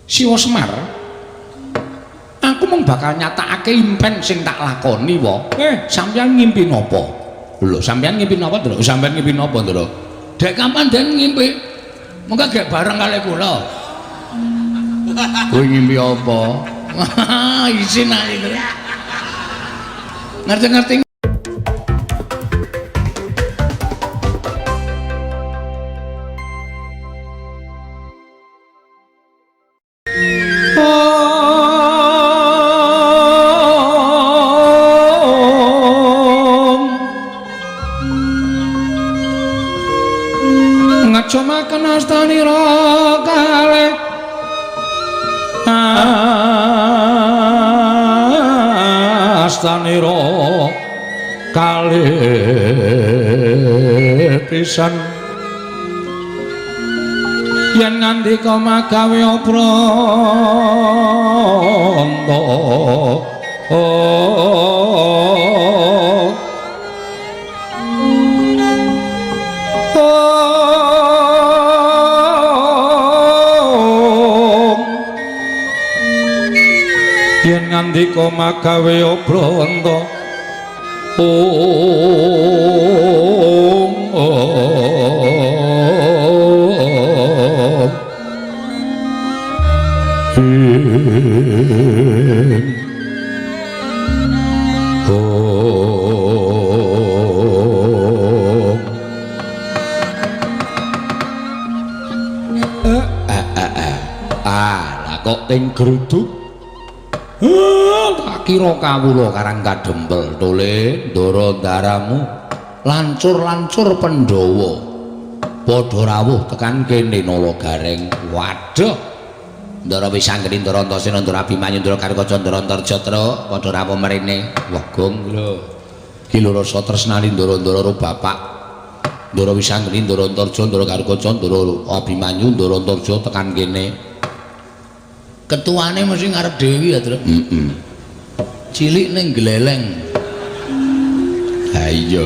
Siwa Semar, aku mung bakal nyatakake impen sing tak lakoni wae. Sampeyan ngimpi napa? Lho, sampeyan ngimpi napa, Ndra? Sampeyan ngimpi napa, Ndra? Dek kapan den ngimpi? Mengko gek bareng kali kula. Kowe ngimpi apa? Isin ae, Ndra. Ngerti-ngerti ngacomaken astanira kalih astanira kalih pisan yen ngandika magawe pranta yen ngandika magawe pranta kok ting gruduk tak kira kawula karang kadempel tole ndara ndaramu lancur-lancur Pandhawa padha rawuh tekan kene Nalagareng. Waduh, ndara wis anggeni ndara Antasena ndara Abimanyu ndara Karkaca ndara Antarjatra padha rawuh mrene. Wah gong lho iki lho rasa tresnani ndara-ndara karo bapak ndara wis anggeni ndara Antarja ndara Karkaca ndara Abimanyu ndara Antarja tekan kene. Ketuane mesti ngarep Dewi ya, Tru. Cilik ning gleleng. Ha iya.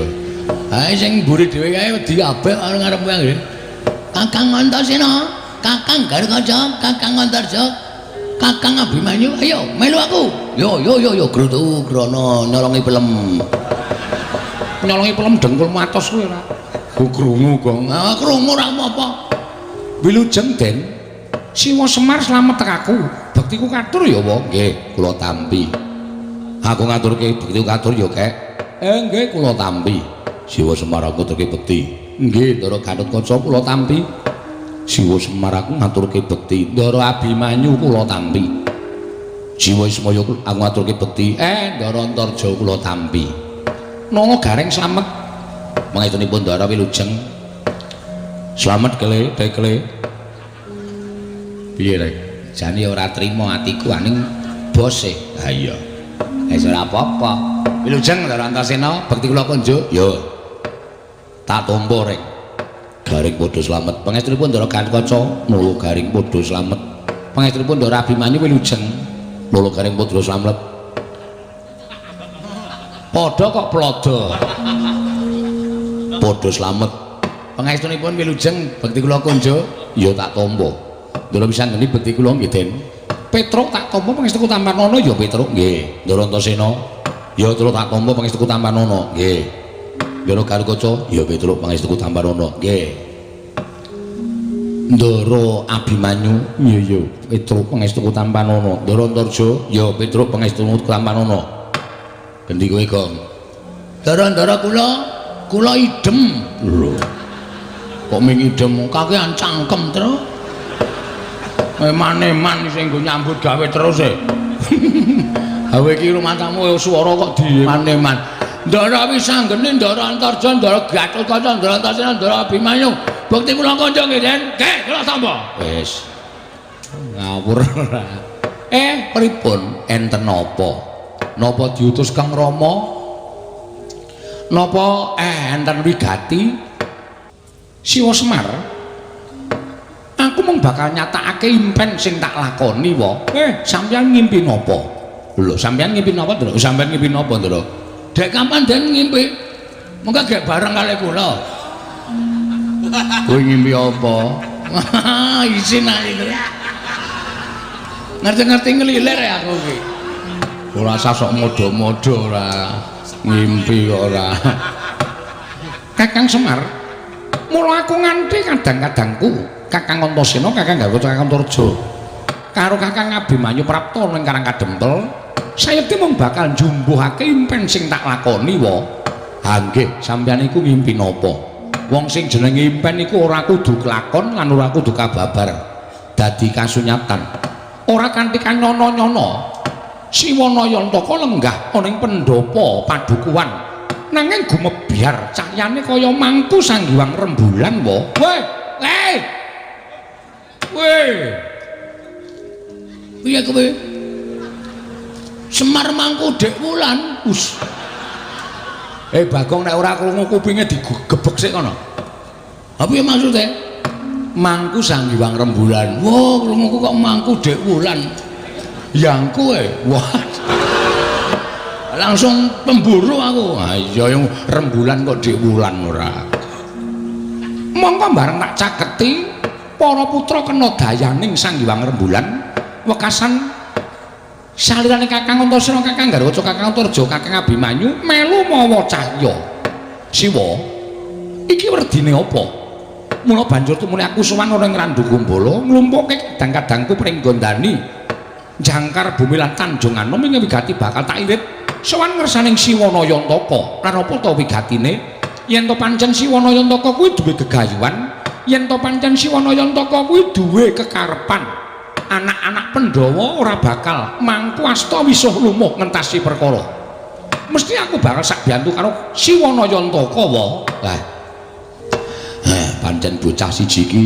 Ha sing mburi dhewe kae wedi kabeh karo ngarep kowe nggih. Kakang Antasena, Kakang Karkaca, Kakang Antarja, Kakang Abimanyu, ayo melu aku. Yo grutu grono nyolongi pelem. Nyolongi pelem dengkulmu atos kowe ora. Ku krungu, Gong. Ah krungu ora apa-apa. Wilujeng Den. Siwa Semar slamet tekaku. Bektiku katur ya apa? Nggih, kula tampi. Aku ngaturke bektiku katur ya, Kek. Nggih, kula tampi. Siwa Semar aku ngaturke bekti. Nggih, Ndara Gatotkaca kula tampi. Siwa Semar aku ngaturke bekti. Ndara Abimanyu kula tampi. Siwa Ismaya aku ngaturke bekti. Ndara Antarja kula tampi. Nalagareng slamet. Mangestunipun Ndara Wilujeng. Slamet kele, Dekle. Piye rek? Jane ora trima atiku aning bose. Ha iya. Wis ora apa-apa. Wilujeng Ndara Antasena, bekti kula konjuk. Yo. Tak tampa rek. Garing padha slamet. Pangestunipun Ndara Gatotkaca, Nalagaring padha slamet. Pangestunipun Ndara Abimanyu wilujeng. Nalagaring padha slamet. Padha kok plada. Padha slamet. Pangestunipun wilujeng bekti kula konjuk. Ya tak tampa. Ndara pisan ngene bekti kula nggih Den. Petruk tak tampa pangestuku Tampanana ya Petruk nggih. Ndara Antasena ya Petruk tak tampa pangestuku Tampanana nggih. Ndara Karkaca ya Petruk pangestuku Tampanana nggih. Ndara Abimanyu ya Petruk pangestuku Tampanana. Ndara Antarja ya Petruk pangestuku Tampanana. Gendi kowe Gong. Ndara kula idem. Lho. Kok ming idem kakean cangkem terus. Eman-eman sing nggo nyambut gawe terus e. Hawe iki rumatamu swara kok dieman-eman. Ndara wis anggene Ndara Antarja, Ndara Gatotkaca, Ndara Antasena, Ndara Abimanyu. Bekti kula kanca nggih, Den. Nggih, kula tampa. Wis. Ngawur. Pripun enten napa? Napa diutus Kang Rama? Napa enten wigati? Siwa Semar aku mung bakal nyatakake impen sing tak lakoni wae. Sampeyan ngimpi napa? Lho, sampeyan ngimpi napa, Ndra? Sampeyan ngimpi napa, Ndra? Dek kapan den ngimpi? Mengko gek bareng kali kula. Kowe ngimpi apa? Isin ae, Ndra. Ngerti-ngerti ngelilir ya aku iki. Ora usah sok modo-modo ora. Ngimpi kok ora. Kakang Semar, mula aku nganti kadang-kadangku Kakang Antasena, Kakang Garwa Kakang Antarja karo Kakang Abimanyu Prapta ning Karang Kadempel, sayekti mung bakal njumbuhake impen sing tak lakoni wa. Ha nggih, sampeyan iku ngimpi napa? Wong sing jenenge impen iku ora kudu kelakon lan ora kudu kababar. Dadi kasunyatan. Ora kanthi kanyono-nyono. Siwana Yantaka lenggah ana ing pendopo padukuhan. Nanging gumebyar cahyane kaya mangku sanggiwang rembulan wa. Weh, weh. Piye kowe? Semar mangku Dek Wulan. Us. Bagong nek ora krungu kupinge digebek sik kono. Apa ya maksude? Mangku sanggiwang rembulan. Wah, krunguku kok mangku Dek Wulan. Yang kowe. Wah. Langsung pemburu aku. Ha iya yang rembulan kok Dek Wulan ora. Mongko bareng tak caketi para putra kena dayaning sanggiwang rembulan wekasan salirane Kakang Antasena, Kakang Garwa, Kakang Antarja, Kakang Abimanyu melu mawa cahya. Siwa, iki werdine apa? Mula banjur tumune aku sowan ana ing Randu Kumbala, nglumpuhke kadang-kadangku pring gondani. Jangkar bumi lan Tanjung Anom ing wigati bakal tak irit sowan ngersaning Siwana Yantaka. Lan apa ta wigatine? Yen to pancen Siwana Yantaka kuwi duwe gegayuhan, yen to pancen Siwana Yantaka kuwi duwe kekarepan, anak-anak Pandhawa ora bakal mangku asta wisuh lumuh ngentasi perkara. Mesti aku bakal sak biantu karo Siwana Yantaka wa. Lah. Pancen bocah siji iki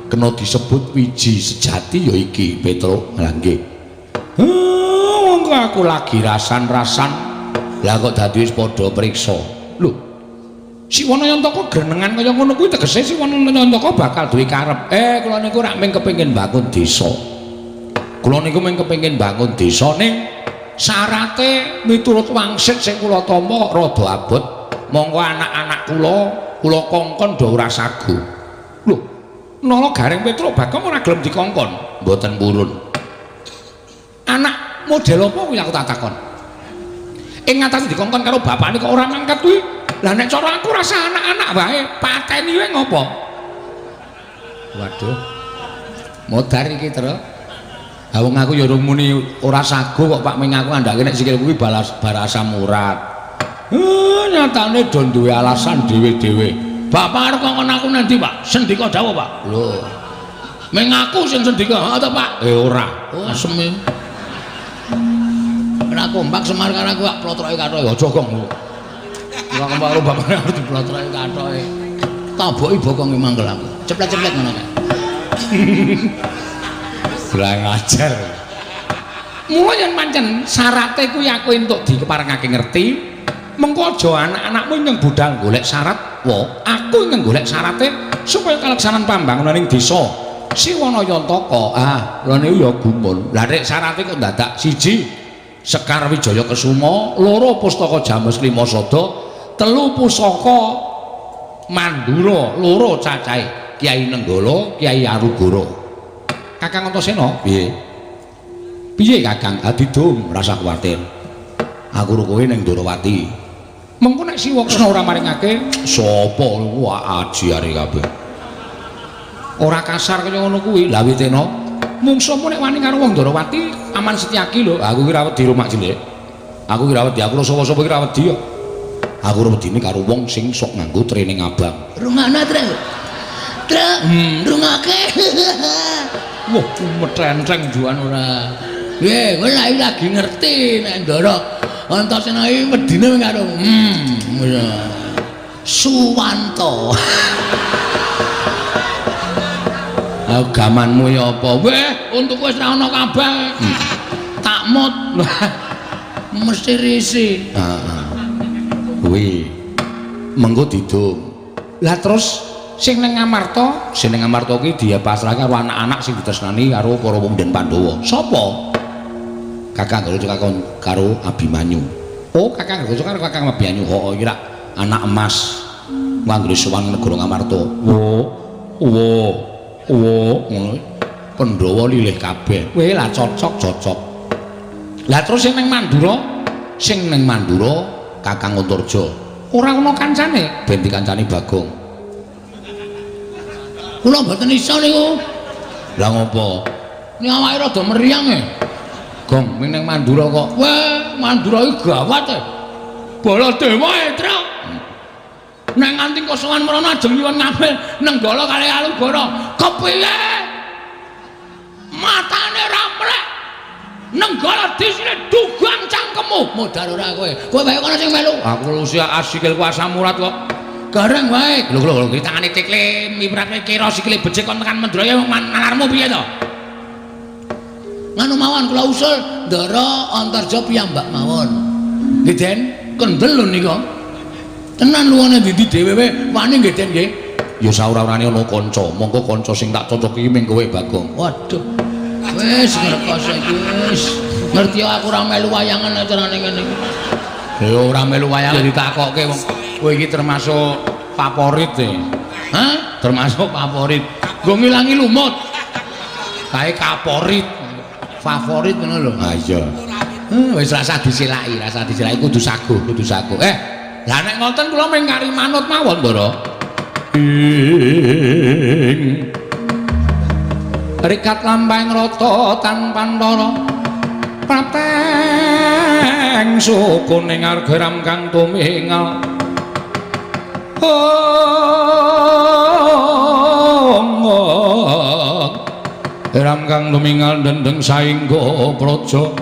kena disebut wiji sejati ya iki, Petruk. Lah nggih. Monggo aku lagi rasan-rasan. Lah kok dadi wis padha priksa. Lho. Siwana Yantaka grenengan kaya ngono kuwi tegese Siwana Yantaka bakal duwe karep. Kula niku rak mung kepengin bangun desa. Kula niku mung kepengin bangun desa ning syarate miturut wangsit sing kula tampa rada abot. Monggo anak-anak kula kongkon do ora sagu. Lho, nala Gareng Petruk Bagong ora gelem dikongkon, mboten purun. Anak model apa kuwi aku tak takon. Ing ngatas dikongkon karo bapakne kok ora mangkat kuwi. Lah nek cara aku rasa anak-anak wae, pateni wae ngopo? Waduh. Modar iki, Tru. Ha wong aku ya urung muni ora sagu kok Pak Ming aku andake nek sikil kuwi barasa murat. Nyatane do duwe alasan dhewe-dhewe. Bapak arep kongkon aku nanti, Pak. Sendika dawuh, Pak. Lho. Ming aku sing sendika, ta, Pak? Ora. Aseme. Nek aku mbak Semar karo aku Pak plotroke kathoke aja gong. Ora karo bapakne arep diplotroke kathoke. Taboki bokonge mangkel aku. Ceplek-ceplek ngono kae. Kurang ajar. Mula yen pancen syarate kuwi aku entuk dikeparengake ngerti, mengko aja anak-anakmu nyeng budal golek syarat, aku ingin golek syarate supaya kaleksanan pambangunan ing desa Siwana Yantaka. Lha niku ya gumun. Lah nek syarate kok dadak siji Sekar Wijaya Kesuma, loro Pustaka James Klimasada, telu Pusaka Mandura, loro cacahe Kyai Nenggala, Kyai Arugara. Kakang Antasena, piye? Piye Kakang? Adidum, rasa kuwatir. Aku ro kowe ning Ndarawati. Mengko nek Siwa Kresna ora maringake, sapa wah aji are kabeh. Ora kasar kaya ngono kuwi. Lah Witena, mungsuhmu nek wani karo wong Ndarawati, Aman Setyaki lho. Aku ki rawedi rumah cilik. Aku ki rawedi, aku sapa-sapa ki rawedi ya. Aku wedine karo wong sing sok nganggo training abang. Rungana, Tru. Tru, rungake. Wah, metrentreng juan ora. Kowe lagi ngerti nek Ndara Antasena iki medine karo Suwanto. Agamanmu ya apa? Weh, untuk wis ora ana kabar. Takmut. Mesti risi. Heeh. Kuwi mengko didum. Lah terus sing ning Ngamarta ki dia pasrahke karo anak-anak sing ditresnani karo para wong Den Pandhawa. Sapa? Kakang Garwa karo Abimanyu. Oh, Kakang Garwa karo Kakang Abimanyu. Oh, iki rak anak emas. Wanggre sowan negara Ngamarta. Ngono. Pandhawa lilih kabeh. Kowe lah cocok. Lah terus sing ning Mandura, Kakang Antarja. Ora ana kancane, ben dikancani Bagong. Kula mboten iso niku. Lah ngopo? Ini awake rada meriang e. Gong, ning Mandura kok. Wah, Mandura iki gawat e. Baladewa e, Tru. Nek nganti kosowan mrono ajeng nyuwun ngambil Nenggala kali Alugara. Kepiye? Matane ra mlek. Nenggala disine dugang cangkemmu. Modar ora kowe. Kowe bae kono sing melu. Aku usia asikil kuasa murat kok. Gareng wae. Lho iki tangane tikle mibrate kira sikile becik kon tekan Mandraya nalarmu piye to? Nganu mawon kula usul Ndara Antarja piyambak mawon. Nggih Den, kendel lho nika. Tenan luwane ndi dhewe wani nggih Den nggih. Ya saura-urane ana kanca, monggo kanca sing tak cocok iki ming kowe Bagong. Waduh. Wis ngertos iki wis. Ngerti aku ora melu wayangan acarane ngene iki. Ya ora melu wayangan ditakokke wong. Kowe iki termasuk favorit e. Hah? Termasuk favorit. Nggo ngilangi lumut. Kae kaporit. Favorit ngono lho. Ha iya. Wis rasa disilaki kudu saguh. Lah nek ngoten kula mung kari manut mawon, Ndara. Rikat lampahing rata tan Pandara. Prateng sukuning argeram kang tumingal. Ram kang lumingal dendeng saingga praja.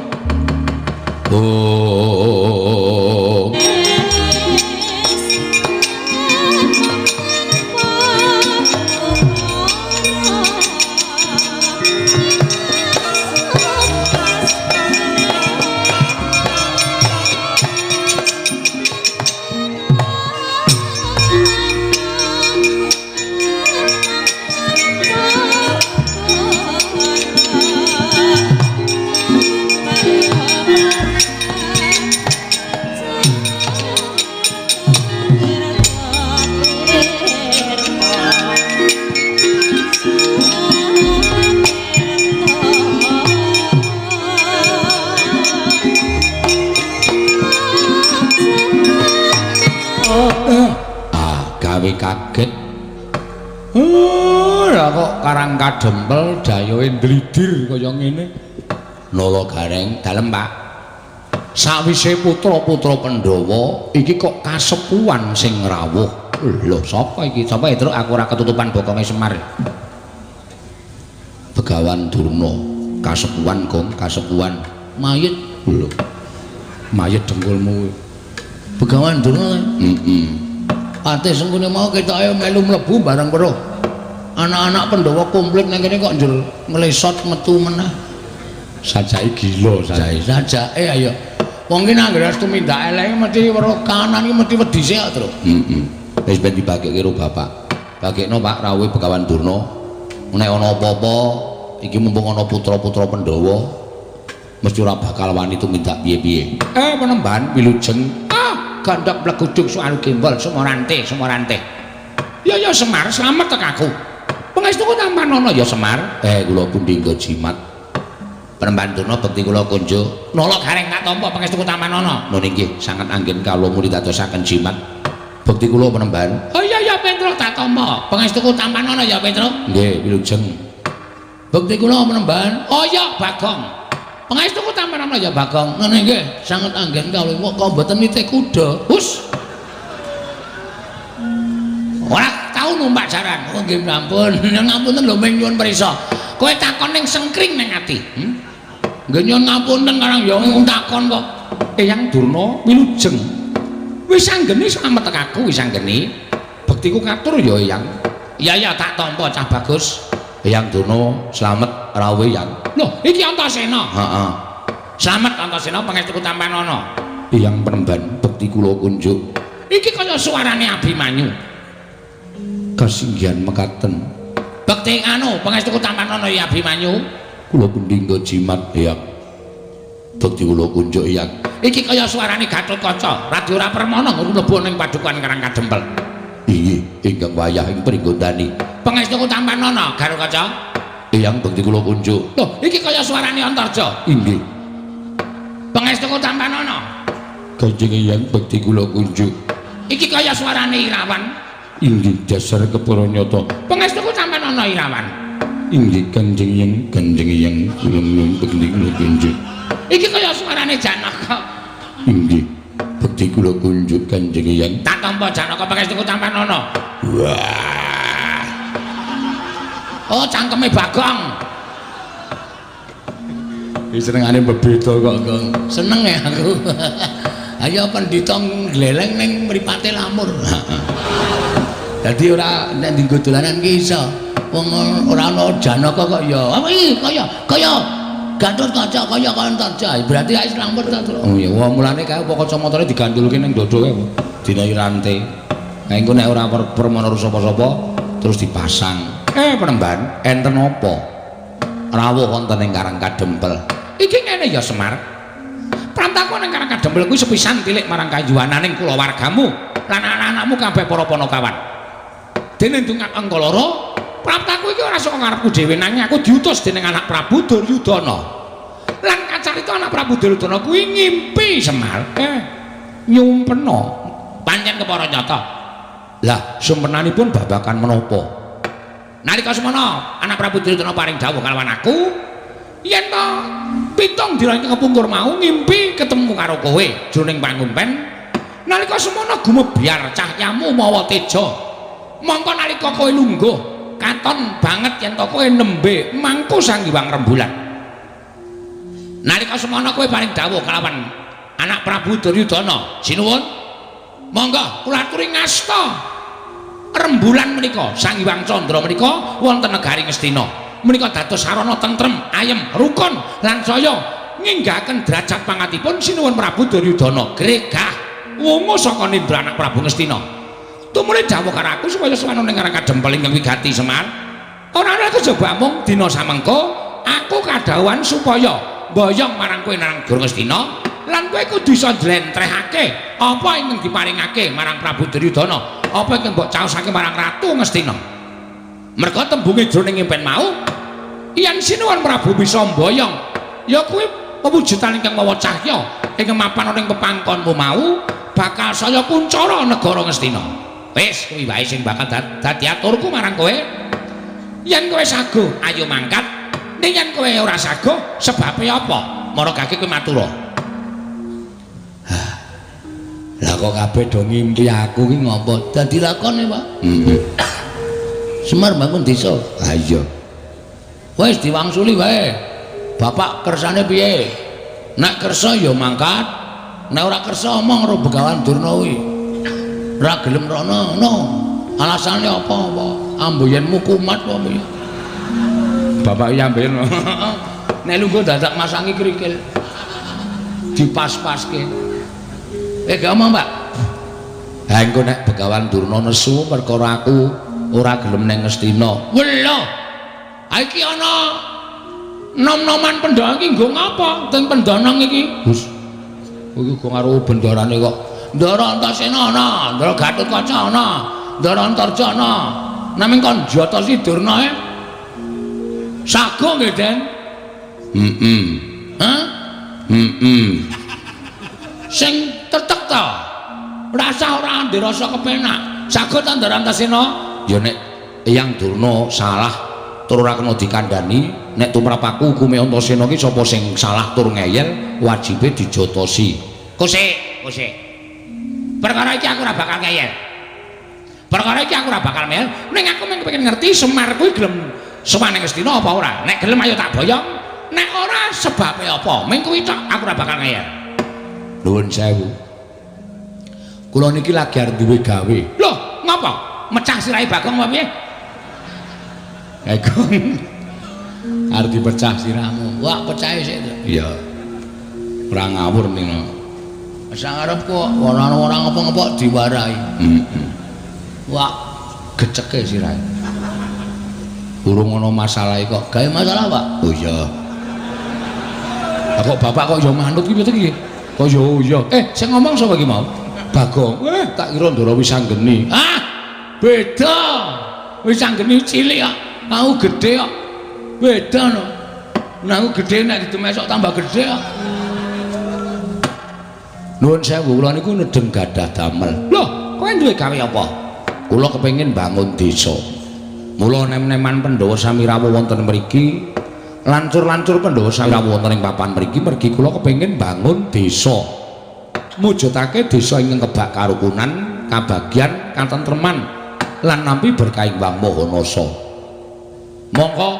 Kaget. Lah kok karang kadempel dayoe ndlidir kaya ngene. Nala Gareng dalem, Pak. Sawise putra-putra Pandhawa iki kok kasepuhan sing rawuh. Lho, sapa iki? Sapa Truk? Aku ora ketutupan bokonge Semar. Begawan Durna, kasepuhan Gong, kasepuhan mayit. Lho. Mayit dengkulmu. Begawan Durna. Ate sengkune mau ketoke melu mlebu bareng weruh. Anak-anak Pandhawa komplit nang kene kok njel nglesot metu meneh. Sajake gila sajake ayo. Wong ki nang ngres tumindak eleke mesti weruh kanan iki mesti wedi sik, Tru. Wis ben dibagekke karo bapak. Bagekno Pak rawuh Begawan Durna. Nek ana apa-apa iki mumpung ana putra-putra Pandhawa mesti ora bakal wani tumindak piye-piye. Penemban wilujeng gandak bleguduk soal gembol Sumorante. Ya Semar, selamat tek aku. Pangestuku Tampanono ya Semar. Kula pundi nggo jimat. Penemban Durna bekti kula kunjuk. Nala Gareng tak tampa pangestuku Tampanono. Nun inggih sanget anggen kawula murid dadosaken jimat. Bekti kula penemban. Oh iya Petro tak tampa. Pangestuku Tampanono ya Petro. Nggih, wilujeng. Bekti kula penemban. Oh iya Bagong. Pangestuku Tampanono ya Bagong. Ngene nggih, sanget anggen kawula kok mboten nitih kuda. Hus. Ora tau numpak jaran. Oh nggih ampun. Ngapunten lho ming nyuwun prisa. Kowe takon ning sengkring ning ati. Nggih nyuwun ngapunten karang ya takon kok. Eyang Durna wilujeng. Wis anggeni slamet tek aku wis anggeni. Bektiku katur ya Eyang. Iya tak tampa cah bagus. Eyang Durna slamet rawuh Eyang. Loh, iki Antasena. Heeh. Slamet Antasena pangestuku Tampanono. Eyang penemban bekti kula kunjuk. Iki kaya suarane Abimanyu. Kasinggihan mekaten. Bekti anu pangestuku Tampanono ya Abimanyu. Kula pundi nggo jimat Eyang. Bekti kula kunjuk Eyang. Iki kaya suarane Gatotkaca, Radyora Permana mlebu ning padukan Karang Kadempel. Inggih, ingkang wayah ing pringgondani. Pangestuku Tampanono, Gatotkaca. Eyang bekti kula kunjuk. Loh, iki kaya suarane Antarja. Inggih. Pangestuku Tampanana. Kanjeng Eyang bekti kula kunjuk. Iki kaya suarane Irawan. Inggih, dasar kepara nyata. Pangestuku Tampanana Irawan. Inggih, Kanjeng Eyang kula bekti kula kunjuk. Iki kaya suarane Janaka. Inggih, bekti kula kunjuk Kanjeng Eyang. Tak tampa Janaka pangestuku Tampanana. Wah. Oh, cangkeme Bagong. Iki senengane bebeda kok, Gong. Seneng ya aku. Ayo pendhita gleleng ning mripate lamur. Dadi ora nek dienggo dolanan ki iso. Wong ora ana Janaka kok ya. Apa iki kaya Gatotkaca kaya Antarja. Berarti ae lamur ta, Tru. Oh iya, wong mulane kae apa kacamatane digandulke ning dodoke. Dina irante. Nah engko nek ora permono sapa-sapa terus dipasang. Penemban enten apa? Rawuh wonten ing Karang Kadempel. Iki ngene ya Semar. Prantaku ning Karang Kadempel kuwi sepisan tilik marang kanjuwananing kulawargamu lan anak-anakmu kabeh para Panakawan. Dene ndungak engko loro, prantaku iki ora saka ngarepku dhewe nanging aku diutus dening anak Prabu Duryudana. Lan kacarita anak Prabu Duryudana kuwi ngimpi Semar. Nyumpena. Pancen kepara nyata. Lah, sumpenanipun babakan menapa? Nalika semana anak Prabu Duryudana paring dawuh kalawan aku yen to 7 dina kepungkur mau ngimpi ketemu karo kowe jroning pangunpen nalika semana gumebyar cahyamu mawa teja mongko nalika kowe lungguh katon banget yen to kowe nembe mangku Sang Hyang Rembulan nalika semana kowe paring dawuh kalawan anak Prabu Duryudana sinuwun monggo kula aturi ngasta rembulan menika Sang Hyang Candra menika wonten negari Ngastina menika dados sarana tentrem ayem rukun lan saya nginggahaken derajat pangkatipun sinuwun Prabu Duryudana gregah wungu saka nindra anak Prabu Ngastina tumuli dawuh karo aku supaya suwana ning Karang Kadempel ingkang wigati Semar ora ana kejaba mung dina samengko aku kadhawuhan supaya mboyong marang kowe nang Gur Ngastina lan kowe kudu iso njlentrehake apa ingkang diparingake marang Prabu Duryudana apa ingkang mbok caosake marang Ratu Ngastina merga tembunge jroning impen mau yen sinuwun Prabu bisa mboyong ya kuwi pewujudan ingkang mawa cahya ingkang mapan ning pepangkonmu mau bakal saya kuncara negara Ngastina wis kuwi wae sing bakal dadi aturku marang kowe yen kowe saguh ayo mangkat ning yen kowe ora saguh sebabe apa maragake kowe matura. Lah kok kabeh do ngimpi aku ki ngopo? Dadi lakone, Pak. Semar bangun desa. Ha iya. Wis diwangsuli wae. Bapak kersane piye? Nek kersa ya mangkat. Nek ora kersa omong karo Begawan Durna kuwi. Ora gelem rono, no. Alasane apa? Amboyenmu kumat apa piye? Bapak iki amben. Nek lungguh dadak masangi krikil. Dipas-paske. Gak omong, Pak. Ha engko nek Begawan Durna nesu perkara aku ora gelem ning Ngastina. Lho. Ha iki ana nom-noman pendhawa iki nggo ngapa? Teng pendanang iki. Gus. Iki kok karo bendarane kok. Ndara Antasena ana, Ndara Gatotkaca ana, Ndara Antarja ana. Namung kon Jatasi Durna sago nggih, Den? Hah? Sing tetek ta rasa ora ndirasa kepenak sago ta Ndara Antasena ya nek Eyang Durna salah tur ora kena dikandhani nek tumrap aku hukume Antasena ki sapa sing salah tur ngeyel wajibe dijotosi kusik perkara iki aku ora bakal ngeyel ning aku pengen ngerti Semar kuwi gelem sowan ning Ngastina apa ora nek gelem ayo tak boyong nek ora sebabe apa ming kuwi tok aku ora bakal ngeyel. Nuwun sewu. Kula niki lagi arep duwe gawe. Loh, ngapa? Mecah sirahe Bagong apa piye? Bagong. Arep dipecah sirahmu. Wah, pecahe sik. Iya. Ora ngawur ning. Wis ngarep kok ora ngopo-ngopo diwarai. Wah, geceke sirahe. Urung ana masalah kok. Gawe masalah, Pak? Oh iya. Kok bapak kok ya manut ki piye iki? Oh iya. Sing ngomong sapa iki mau? Bagong. Tak kira Ndara Wisanggeni. Ah, beda. Wisanggeni cilik kok, mau gedhe kok. Beda no. Nah aku gedhe nek ditemesok tambah gedhe kok. Nuwun sewu kula niku nedeng gadah damel. Loh, kowe duwe gawe apa? Kula kepengin bangun desa. Mula nem-neman Pandhawa sami rawuh wonten mriki, lancur-lancur Pandhawa sami rawuh wonten ing papan mriki, mergi kula kepengin bangun desa. Mujudake desa ingkang kebak karukunan, kabagyan, katentreman lan nampi berkahing Wang Mahanasa. Mongko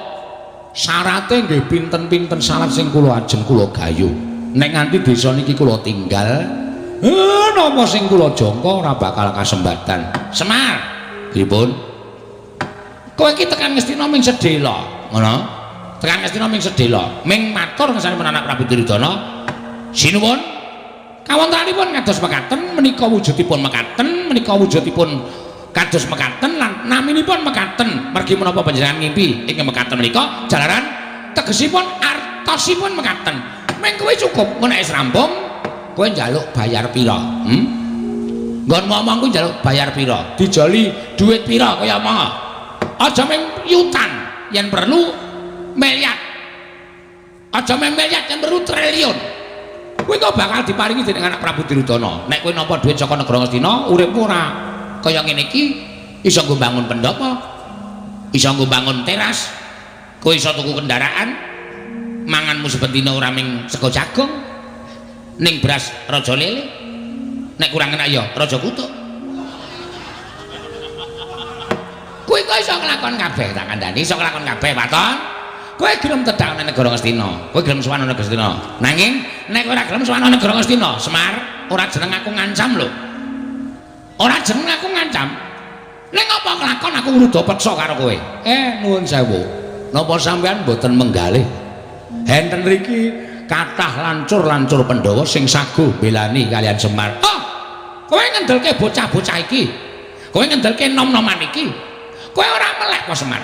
syarate nggih pinten-pinten syarat sing kula ajeng kula gayuh. Nek nganti desa niki kula tinggal, napa sing kula jangka ora bakal kasembatan. Semar, pripun? Kowe iki tekan Ngastina ming sedhela, ngono? Tekan Ngastina ming sedhela, ming matur ngesanipun anak Prabu Duryudana. Sinuwun, kawontenanipun kados mekaten, menika wujudipun mekaten, menika wujudipun kados mekaten lan naminipun mekaten. Mergi menapa panjenengan ngimpi ing mekaten menika jalaran tegesipun artosipun mekaten. Meng kowe cukup nek wis rampung kowe njaluk bayar pira? Nggon ngomong kuwi njaluk bayar pira? Dijoli dhuwit pira kaya apa? Aja meng yutan yen perlu miliar. Aja meng miliar yen perlu triliun. Kuwi kok bakal diparingi dening anak Prabu Duryudana. Nek kowe nampa dhuwit saka negara Ngastina, uripmu ora kaya ngene iki, iso nggo bangun pendopo, iso nggo bangun teras, kowe iso tuku kendaraan. Manganmu sebendina ora ming sego jagung ning beras raja lele nek kurang enak ya raja kutuk kuwi kok iso nglakon kabeh tak kandhani iso nglakon kabeh Paton kowe gelem tedhak nang negara Ngastina kowe gelem sowan nang negara Ngastina nanging nek ora gelem sowan nang negara Ngastina Semar ora jeneng aku ngancam lho ora jeneng aku ngancam ning apa nglakon aku ngrudo peksa karo kowe nuwun sewu napa sampean mboten menggalih enten riki kathah lancur-lancur Pandhawa sing saguh belani kalian Semar. Oh, kowe ngendelke bocah-bocah iki. Kowe ngendelke nom-noman iki. Kowe ora melek kok Semar.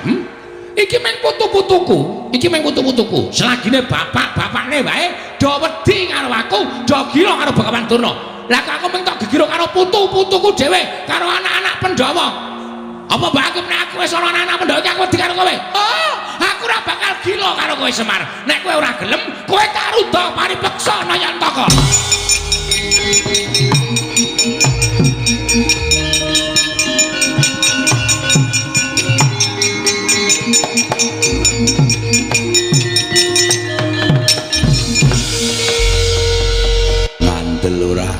Iki meng putu-putuku, iki meng putu-putuku. Selagine bapak-bapakne wae do wedi karo aku, do gira karo Bagawan Durna. Lah kok aku meng tok gegiro karo putu-putuku dhewe, karo anak-anak Pandhawa. Apa mbak nek aku wis ana anak Pandhawa iki aku wedi karo kowe? Oh, aku ora bakal gila karo kowe Semar. Nek kowe ora gelem, kowe tak rudha paripeksa Nayantaka. Ngandel ora?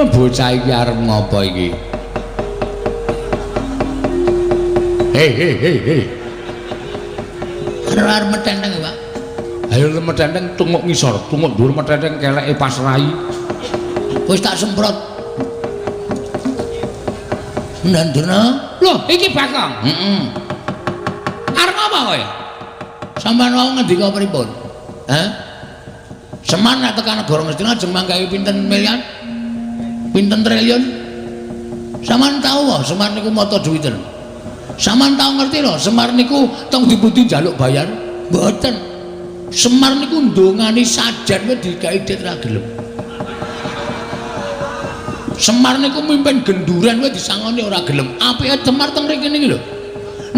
Bocah iki arep ngopo iki? Hei. Arep metenteng ya, Pak. Ayo metenteng tunguk ngisor, tunguk dhuwur metenteng keleke pasrai. Wis tak semprot. Ndandena. Loh, iki Bakong. Arep apa kowe? Sampeyan wau ngendika pripun? Semar nek tekan negara Ngastina jemang gawe pinten miliar? Pinten triliun? Sampeyan tahu wae Semar niku mata duwiten. Sampeyan tau ngerti lho, Semar niku teng diputi njaluk bayar? Mboten. Semar niku ndongani sajan wae digawe dit ra gelem. Semar niku mimpin genduran wae disangoni ora gelem. Apike Semar teng mriki niki lho.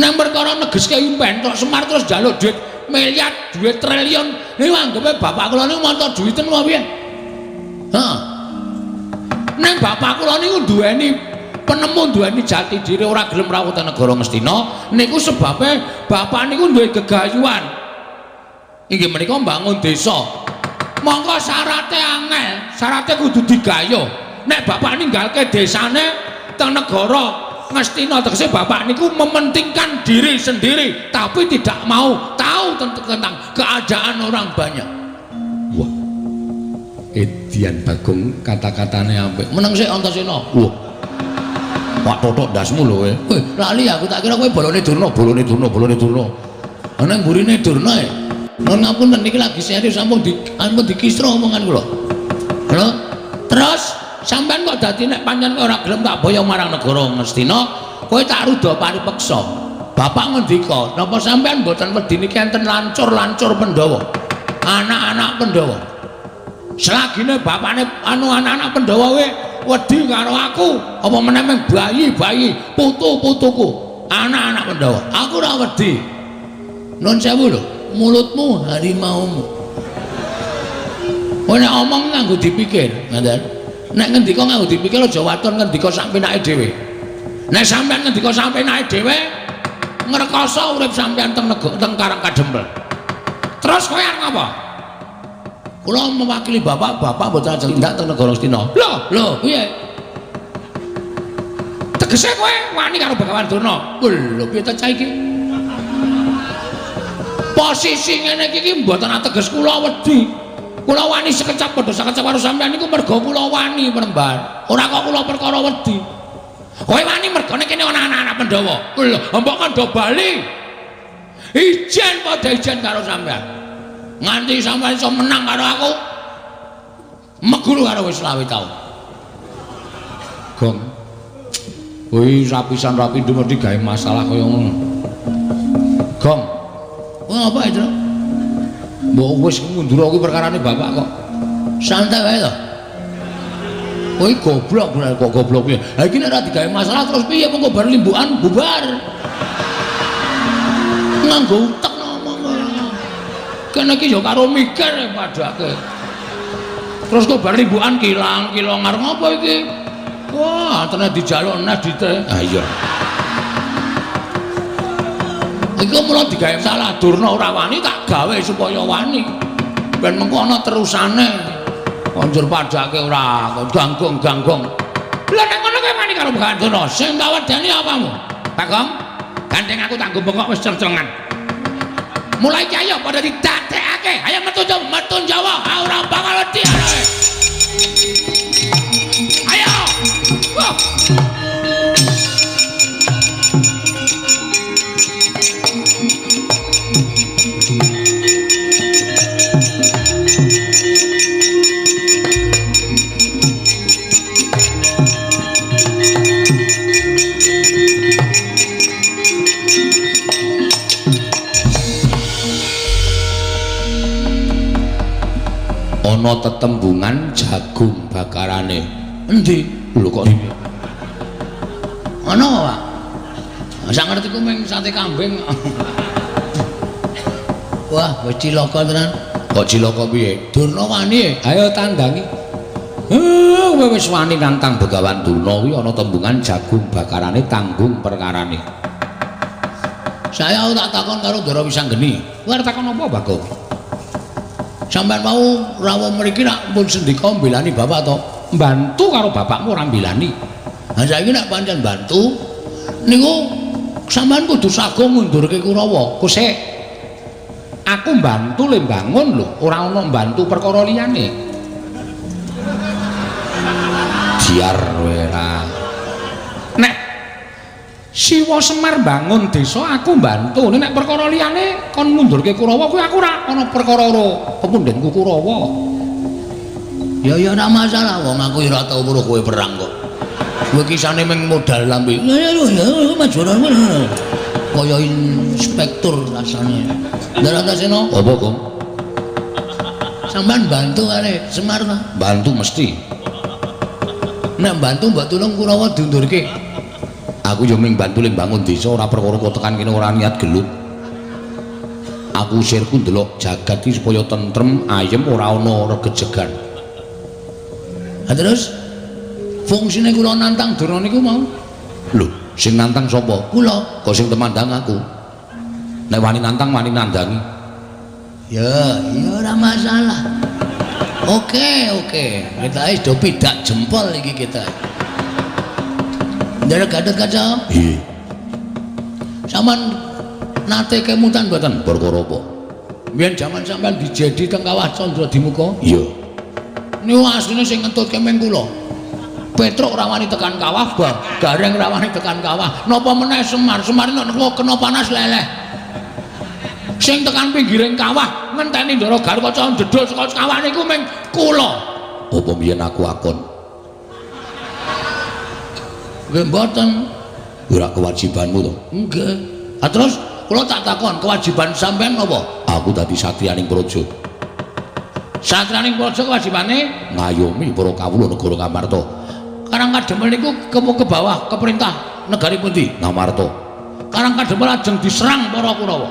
Nang perkara negeske impen tok Semar terus njaluk duit miliar, duit triliun. Niku anggepe bapak kula niku mata duwiten wae piye? Heeh. Nang bapak kula niku duweni penemu duweni jati diri ora gelem rawuh teng negara Ngastina niku sebabe bapak niku duwe gegayuhan inggih menika mbangun desa mongko syarate angel syarate kudu digayuh nek bapak ninggalke desane teng negara Ngastina tegese bapak niku mementingkan diri sendiri tapi tidak mau tahu tentang keadaan orang banyak. Wah Edian Bagong kata-katane apik meneng sik Antasena. Wah Pak Totok dasmu lho kowe. Weh, lali aku tak kira kowe bolone Durna. Ana mburine Durna e. Nun ngapunten niki lagi serius sampun dikisro omongan kula. Lho, terus sampean kok dadi nek pancen ora gelem tak boyo marang negara Ngastina, kowe tak rudha paripeksa. Bapak ngendika, napa sampean mboten wedi niki enten lancur-lancur Pandhawa. Anak-anak Pandhawa. Selagine bapakne anak-anak Pandhawa kowe wedi karo aku apa meneh bayi-bayi putu-putuku anak-anak Pandhawa aku ora wedi Nun sewu lho, mulutmu harimaumu. Kowe nek omong nganggo dipikir, ngoten. Nek ngendika nganggo dipikir aja waton ngendika sak penake dhewe. Nek sampean ngendika sak penake dhewe, ngrekoso urip sampean teng Karang Kadempel. Terus kowe arep apa? Kula mewakili bapak mboten ajeng tindak teng negara Astina. Lho, piye? Tegese kowe wani karo Begawan Durna. Lho, piye ta cah iki? Posisi ngene iki mboten ateges kula wedi. Kula wani sekecap padha sekecap karo sampean niku mergo kula wani Mremban. Ora kok kula perkara wedi. Kowe wani mergone kene ana anak-anak Pandhawa. Lho, mbok kandha bali. Ijen padha ijen karo sampean. Nganti sampean iso menang karo aku. Meguru karo wis 20 taun. Gong. Kuwi rapisan rapindo mesti gawe masalah kaya ngono. Gong. Wah apa itu? Mbok wis mundur kuwi perkarane bapak kok. Santai wae to. Kowe goblok kok goblok piye? Ha iki nek ora digawe masalah terus piye mengko bar limbukan bubar. Nganggo utek ngomong. Kene iki ya karo mikir padake. Terus kok bar limbukan kilang ngarep ngopo iki? Wah, tenan dijaluk nes dite. Ha iya. Iku mulo digawe salah Durna ora wani tak gawe supaya wani. Ben mengko ana terusane. Konjur padake ora ganggung. Lah nek ngono kowe wani karo Begawan Durna, sing tak wedeni apamu? Bagong, gandeng aku tak bengok wis cercongan. Mulai iki ayo padha didadekake. Ayo metu Jawa, ora bakal wedi arek. Ayo. Wah. Ana tetembungan jagung bakarane. Endi? Lho kok iki? Ana apa, Pak? Sak ngerti ku mung sate kambing. Wah, wis cilaka tenan. Kok cilaka piye? Durna wani. Ayo tandangi. Kowe wis wani nantang Begawan Durna kuwi ana tembungan jagung bakarane tanggung perkarane. Saya tak takon karo Ndara Wisanggeni. Kowe arep takon apa, Bagong? Sampeyan mau rawuh mriki nak pun sendika mbelani bapak to? Mbantu karo bapakmu ora mbelani. Ha saiki nek pancen bantu niku sampeyan kudu sagung ngundurke Kurawa. Kusik. Aku mbantu le bangun lho, ora ana mbantu perkara liyane. Biar ora. Nek Siwa Semar bangun desa aku mbantu. Nek perkara liyane kon mundurke Kurawa kuwi aku ora ana perkara karo pepundhenku Kurawa. Ya ora masalah wong aku ora tau weruh kowe perang kok. Kowe kisane mung modal lambe. Ya majuran kaya inspektur rasane. Ndarantasena apa kok? Sampeyan bantu kare Semar ta? Bantu mesti. Nek bantu mbok tulung Kurawa diundurke. Aku yo mung bantu ling bangun desa ora perkara kok tekan kene ora niat gelut. Aku sirku ndelok jagat iki supaya tentrem, ayem ora ana regejegan. Ha terus fungsine kula nantang Durna niku mau. Lho, sing nantang sapa? Kula. Kok sing temandang aku. Nek wani nantang wani nandangi. Ya, ora masalah. Oke. Kita wis do pidak jempol iki kita. Ndara gadah-gadah. Nggih. Saman nate kemutan mboten perkara apa? Biyen jaman sampean dijedi teng Kawah Candra Dimuka? Iya. Niku asline sing ngentutke meng kula. Petruk ora wani tekan kawah, Gareng ora wani tekan kawah. Napa meneh Semar? Semar nek kena panas leleh. Sing tekan pinggiring kawah ngenteni Ndara Garwaca ndedol saka kawah niku meng kula. Apa biyen aku akon? Nggih mboten. Ora kewajibanmu to? Nggih. Ah terus kula tak takon, kewajiban sampean napa? Aku dadi satriyaning praja. Satriyaning praja kewajibane ngayomi para kawula negara Ngamarta. Karang Kadempel niku ke bawah keperintah negari pundi? Ngamarta. Karang Kadempel ajeng diserang para Kurawa.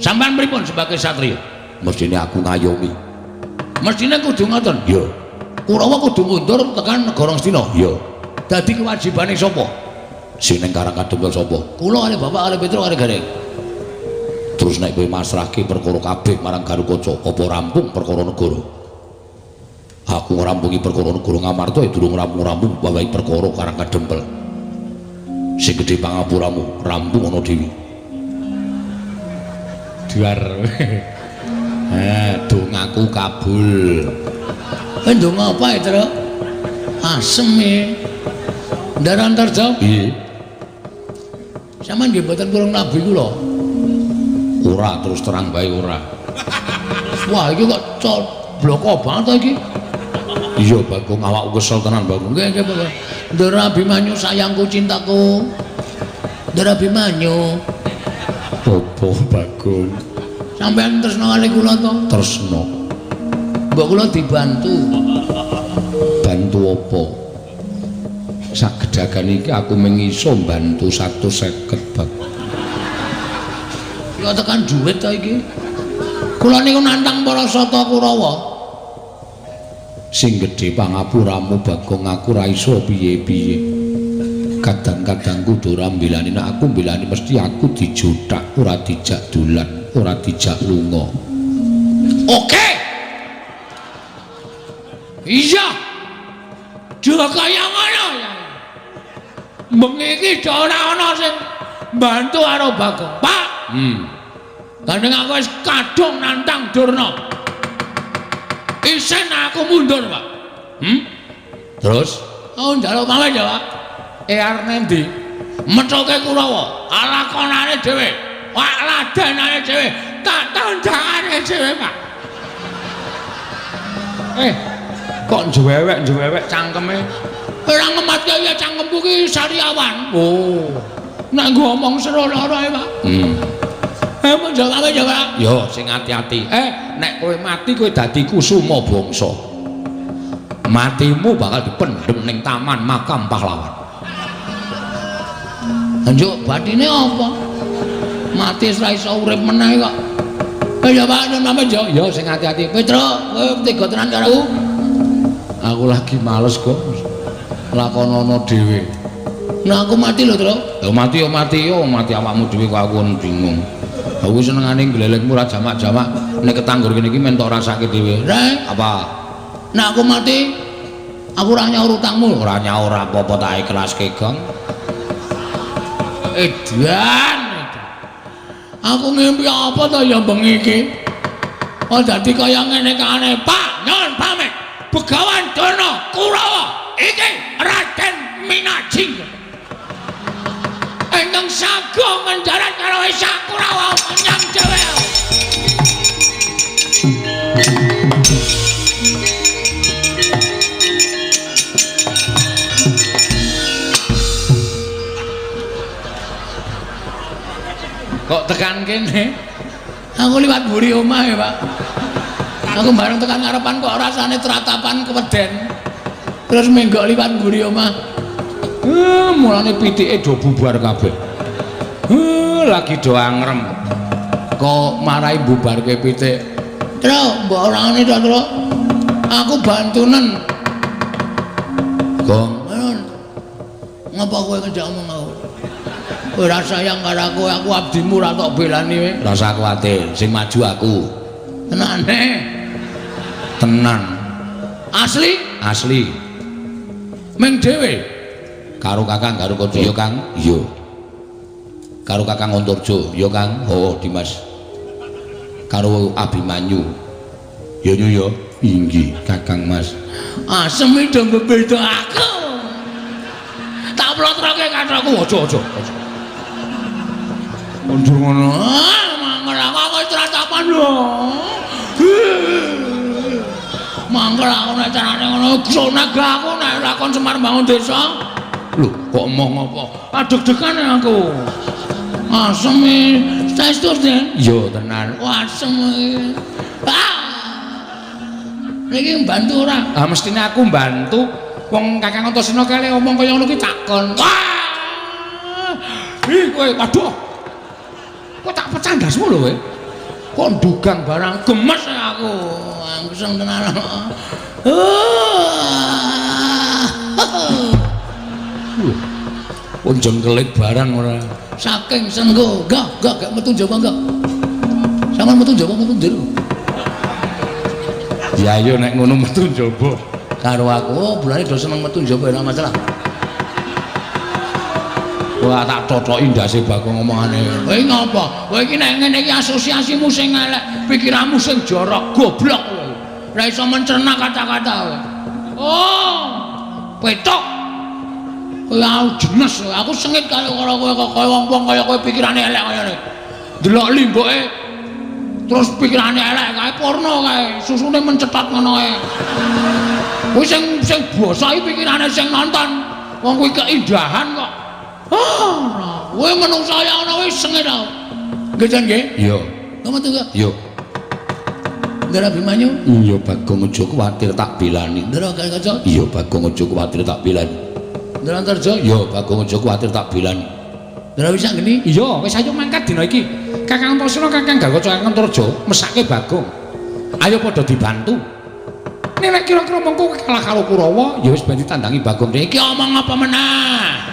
Sampeyan pripun sebagai satriya? Mestine aku ngayomi. Mestine kudu ngoten. Iya. Kurawa kudu mundur tekan negara Astina. Iya. Dadi kewajibane sapa? Sing ning Karang Kadempel sapa? Kula kali Bapak kali Petro kali Gareng. Terus nek kowe masrahke perkara kabeh marang Garukaca, apa rampung perkara negara? Aku ngrampungi perkara negara Ngamarta durung rampung-rampung wae perkara Karang Kadempel. Sing gedhe pangapuramu rampung ana dhewe. Duar. Dongaku kabul. Ndonga apa ya, Tru? Asem e. Ndaran terjawab. Nggih. Sampeyan nggih mboten kurang nabi kula. Ora terus terang bae ora. Wah, iki kok bloko banget ta iki. Iya, Bagong awakku kesel tenan, Bagong. Nggih, nggih, Pak. Ndara Abimanyu sayangku cintaku. Ndara Abimanyu. Apa, Bagong? Sampeyan tresno kali kula to? Tresno. Mbok kula dibantu. Bantu apa? Sagedagan iki aku mengiso bantu 150, Bag. Ya tekan dhuwit ta iki. Kula niku nantang para Sata Kurawa. Sing gedhe pangapuramu, Bagong, aku ra iso piye-piye. Kadang-kadang kudu ora mbelani, nek aku mbelani mesti aku dijothak, ora dijak dolan, ora dijak lunga. Oke. Iya. Dhewe kaya ngono ya. Bengi iki ora ana sing bantu karo Bagong. Pak. Gandeng aku wis kadung nantang Durna. Isen aku mundur, Pak. Terus? Oh, njaluk mawe ya, Pak. Arep endi? Methoke Kurawa, alakonane dhewe, wak ladanane dhewe, tak tandhakane dhewe, Pak. Kok njewewek cangkeme? Ora ngematke ya cangkemku ki sariawan. Oh. Nek ngomong sero lara, Pak. Mun jawab jawab. Yo sing ati-ati. Nek kowe mati kowe dadi kusuma bangsa. Matimu bakal dipendhem ning taman makam pahlawan. Njuk bathine apa? Mati ora iso urip meneh kok. Ya Pak, sampeyan yo sing ati-ati. Petro, kowe tega tenan karo aku? Aku lagi males kok. Lakonono dhewe. Nah aku mati lho, Tru. Ya mati awakmu dhewe kok aku bingung. Aku senengane glelekmu ora jamak-jamak. Nek ketanggur kene iki men tok rasake dhewe. Rek, apa? Nek aku mati, aku ora nyaur utangmu. Ora nyaur apa-apa tak ikhlaske, Gong. Edan. Aku ngimpi apa to ya bengi iki? Oh dadi kaya ngene kane, Pak. Nyuwun pamit. Begawan Durna Kurawa iki Raden Minajing. Ingkang sagung ngendarat karo Esa Kurawa menyang dhewe. Kok tekan kene? Aku liwat mburi omah ya, Pak. Aku bareng tekan ngarepan kok rasane tratapan keweden. Terus menggok liwat mburi omah. Mulane pitike do bubar kabeh. Lagi do angrem. Kok marai bubarke pitik. Tru, mbok orane to, Tru. Aku bantunen. Gong, ngapa kowe ngejak omong aku? Kowe ora sayang karo aku abdimu ora tok belani kowe. Ora usah kuwatir, sing maju aku. Tenane. Tenan. Asli? Asli. Meng dhewe karo Kakang Garukaca ya, Kang? Iya. Karo Kakang Antarja ya, Kang? Oh, Dimas. Karo Abimanyu. Ya ya. Inggih, Kakang Mas. Asem iki do beda aku. Tak plotroke kathraku. Aja. Mundur ngono. Mangkel aku tratapan lho. Mangkel aku nek carane ngono sonaga aku nek lakon Semar Bangun Desa. Lho, kok omong apa? Padeg-degan aku. Asem iki saestu Den. Yo tenan. Wah, asem iki. Niki mbantu ora? Ah mestine aku mbantu. Wong Kakang Antasena kale omong kaya ngono ki takon. Wah! Ih kowe waduh. Kok tak pecah ndasmu lho kowe? kok dugang barang gemes aku langsung tenan pun jengkelit barang ora saking senengku enggak metu jaba enggak sampean metu jaba metu njero ya yo nek ngono metu jaba karo aku bulane do seneng metu jaba ora masalah. Wah tak cocoki ndase Bagong omongane. Kowe ngopo? Kowe iki nek ngene iki asosiasimu sing elek, pikiranmu sing jorok, goblok kowe. Ora iso mencerna kata-kata kowe. Oh, petok. Kowe jenes, aku sengit karo kowe kok koyo wong-wong kaya kowe pikirane elek kaya ngene. Delok limboke terus pikirane elek kae porno kae, susune mencetat ngono kae. Kowe sing basa iki pikirane sing nonton. Wong kuwi keindahan kok. Kowe menungsa ya ana wis sengit to. Nggih jan nggih? Iya. Kamu tuh gak? Iya. Ndara Bimanyu? Iya Bagong aja kuwatir tak bilani. Ndara Kaca? Iya Bagong aja kuwatir tak bilani. Ndara Antarja? Iya Bagong aja kuwatir tak bilani. Ndara Wisanggeni? Iya, wis ayo mangkat dina iki. Kakang Antasena Kakang Garwaca Kakang Antarja mesake Bagong. Ayo padha dibantu. Nek kira-kira mengko kalah karo Kurawa, ya wis ben ditandangi Bagong. Iki omong apa menah?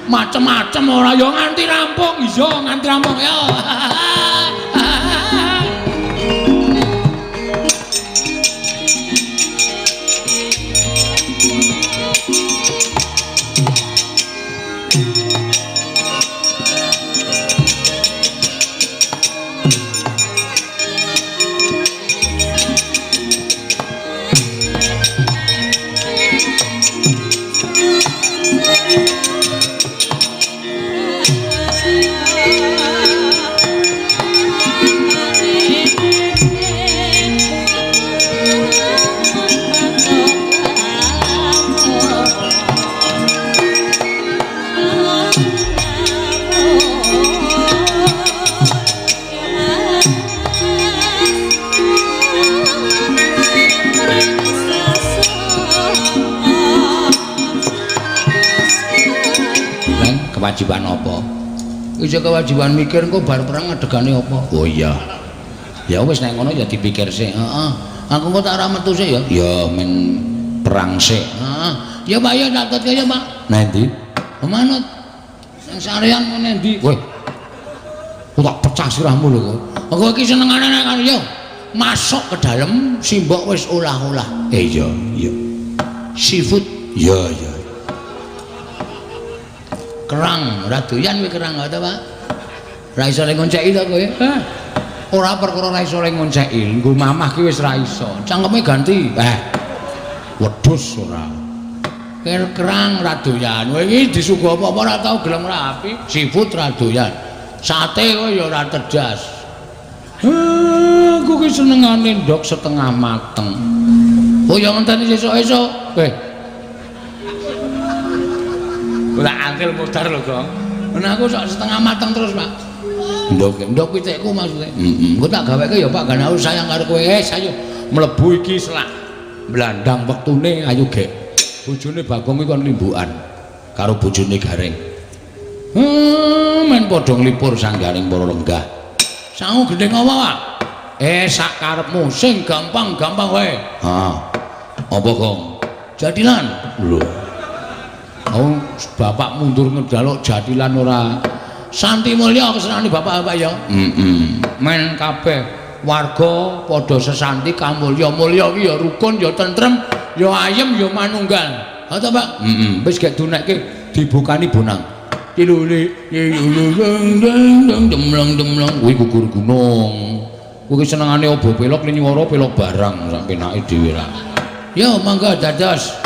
Macem-macem ora yo nganti rampung iso nganti rampung yo kewajiban apa? Iki kewajiban mikir engko bar perang adegane apa? Oh iya. Ya wis nek ngono ya dipikir sik. Heeh. Aku kok tak ora metu sik ya. Ya men perang sik. Heeh. Ya Pak ya catet ya Pak. Nah ndi? Manut. Sing sarean ngene ndi? Weh. Ku tak pecah sirahmu lho kok. Aku iki senengane nek kan ya masuk ke dalam simbok wis olah-olah. Iya, iya. Seafood. Iya, iya. Kerang, ora doyan kowe kerang ta, Pak? Ra iso le ngonceki to kowe? Ora perkara ra iso le ngonceki, nggo mamah ki wis ra iso. Cangkeme ganti. Wedhus ora. Kerang ra doyan. Kowe iki disuguh apa-apa ora tau gelem rapi. Seafood ra doyan. Sate kowe ya ora tedas. Aku ki senengane ndok setengah mateng. Oh ya ngenteni sesuk-esuk. Kowe ora angel modar lho, Gong. Nah aku sok setengah mateng terus, Pak. Ndok pitikku maksudnya. Engko tak gaweke ya, Pak, kan aku sayang karo kowe. Ayo mlebu iki selak blandang wektune ayo gek. Bojone Bagong iki kon limbukan karo bojone Gareng. Men padha nglipur sanggaring para lenggah. Sangu gendeng apa, Pak? Sak karepmu sing gampang-gampang wae. Heeh. Apa, Gong? Jadilan. Lho. Oh, bapak mundur ngedaluk jadilan ora Santi Mulya kesenane bapak-bapak ya. Men kabeh warga padha sesanti kamulya-mulya ki ya rukun ya tentrem ya ayem ya manunggal. Ha ta, Pak? Wis gek dunekke dibukani bonang. Tilule demlong kuwi gugur gunung. Kuwi senengane obo pelok nyuwara pelok barang sak penake dhewe ra. Yo mangga dados.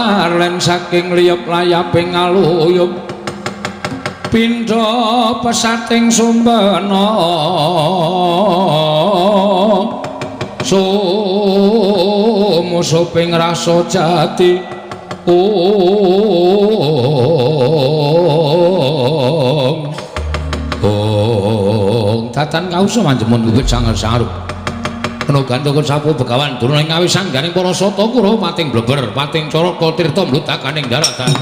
Semar lan saking liyep layaping aluyup pindha pesating sumbana sumusuping rasa jati tatan kausa manjemun wiwit sangar saruk kena gantokun sapu begawan durung ing ngawi sanggaring para sata kura pating bleber pating caraka tirta mlutakaning daratan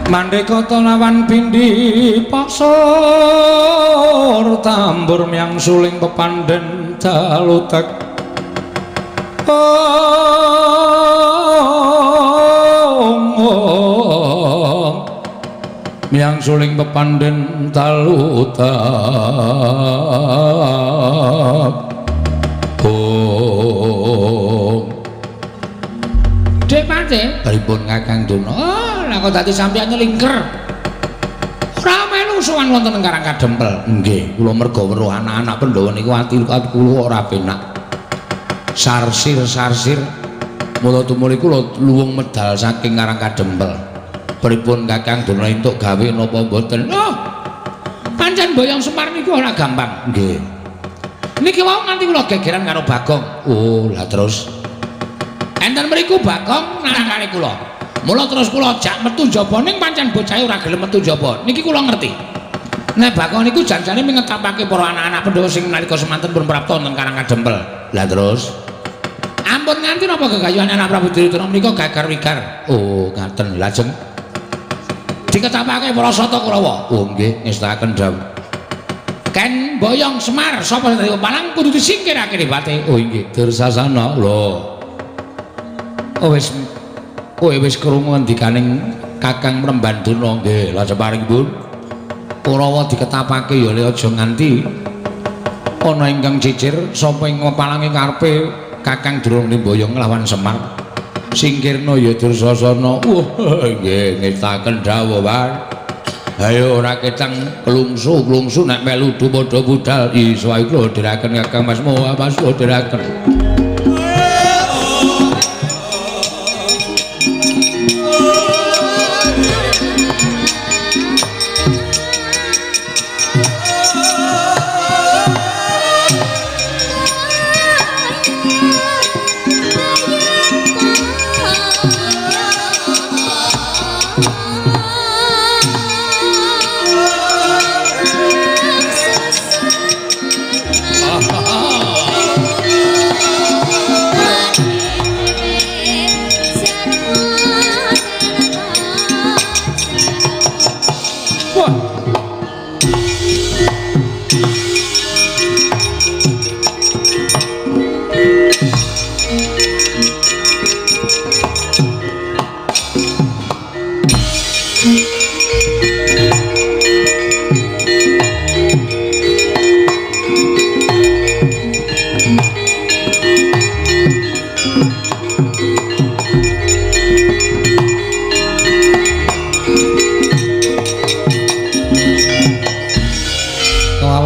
Mandekata lawan pindhi pasor tambur miang suling pepandhen dalutek miang suling pepandhen dalutek Dek Pate pripun Kakang Duna lah kok dadi sampeyan nyelingker. Ora melu sowan wonten ing Karang Kadempel. Nggih, kula merga weruh anak-anak Pandhawa niku ati kula ora penak. Sarsir-sarsir mula tumuli kula luwung medal saking Karang Kadempel. Pripun Kakang Duna entuk gawe napa mboten? Oh. Pancen Boyong Semar niku ora gampang. Nggih. Niki wau nganti kula gegeran karo Bagong. Oh, lah terus enten mriku Bagong narangane kula. Mula terus kula jak metu njaba ning pancen bocah ora gelem metu njaba. Niki kula ngerti. Nek Bagong niku janjane mingetapake para anak-anak Pandhawa sing nalika semanten pun prapta wonten Karang Kadempel. Lah terus ampun nganti napa gegayuhan anak Prabu Duryudana menika gagar wigar. Oh, ngaten. Lajeng diketapake para Sata Kurawa. Oh nggih, ngestakaken dawuh. Ken Boyong Semar sapa sing palang kudu disingkirake ribate. Oh nggih, Dursasana. Lho. Oh wis krungu ngendikaning Kakang Mrembanduna nggih. Lah separingipun Kurawa diketapake ya le aja nganti ana ingkang cicir sapa ing palange karepe Kakang Drona Boyong nglawan Semar. Singkirna ya Dursasana. Wah nggih ngestaken dawuh wae. Ayo ora ketang klungsu nek melu padha budal iso ae kula diraken Kakang Mas Moha Mas diraken.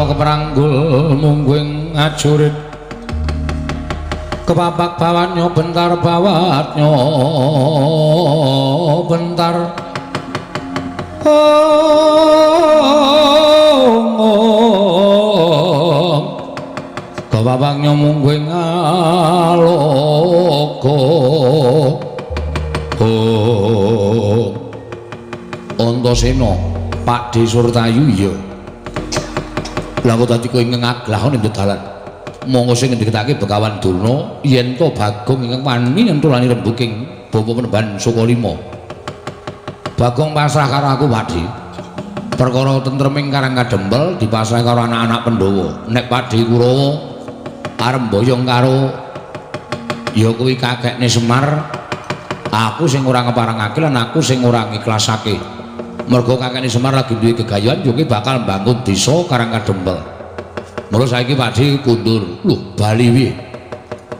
Keperanggul mungguing ngajurit kepapak bawanyo bentar bawatnyo bentar kepapaknyo mungguing aloko Antasena Pakde Surtayu iya. Lah kok dadi kowe ngengaglahon ing dalan. Monggo sing ngendikake Begawan Durna yen to Bagong ingkang wani nyentulani rembuking Bapa Penemban Sukalima. Bagong pasrah karo aku Pakde. Perkara tentreming Karang Kadempel dipasrah karo anak-anak Pandhawa. Nek Pakde Kurawa arep mboyong karo Ya kuwi kakekne Semar. Aku sing ora ngeparangake lan aku sing ora ngiklasake. Mergo kakekne Semar lagi duwe gegayuhan yo ki bakal mbangun desa Karangkadempel. Mula saiki Pakde kundur. Lho, bali piye?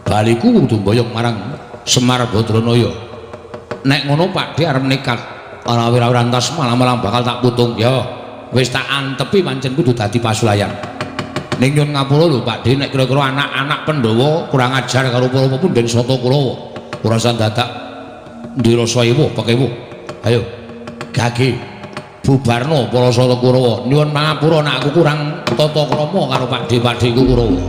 Baliku kudu mboyong marang Semar Badranaya. Nek ngono Pakde arep nekat ora ora entas malam-malam bakal tak putung ya. Wis tak antepi pancen kudu dadi pasulayan. Ning nyun ngapura lho Pakde nek kira-kira anak-anak Pandhawa kurang ajar karo para pepunden Sata Kurawa. Ora usah dadak ndirasa ewu pekewu. Ayo. Gage bubarno para Sata Kurawa. Nyuwun mangapura nek aku kurang tata krama karo Pakde-pakdeku Kurawa.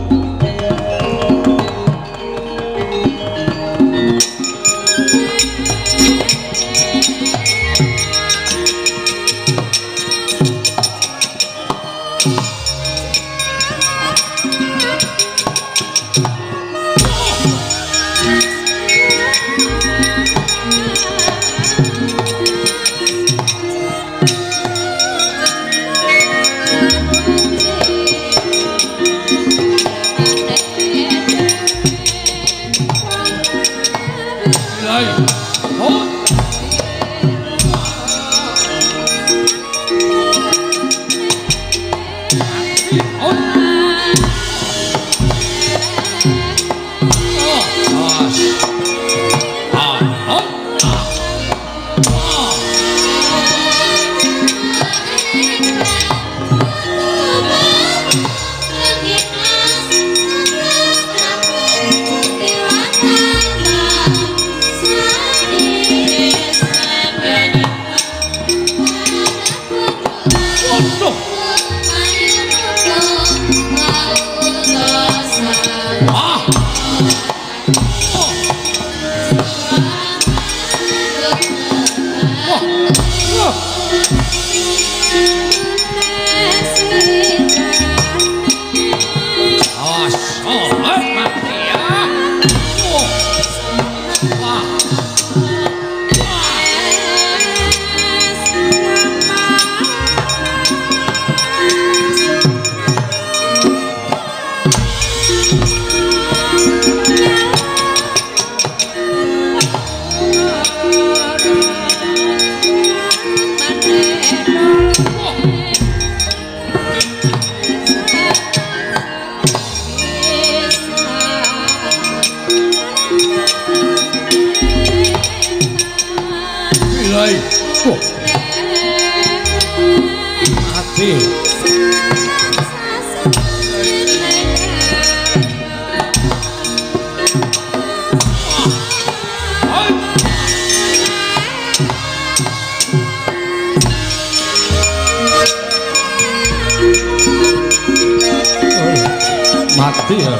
Mati ya.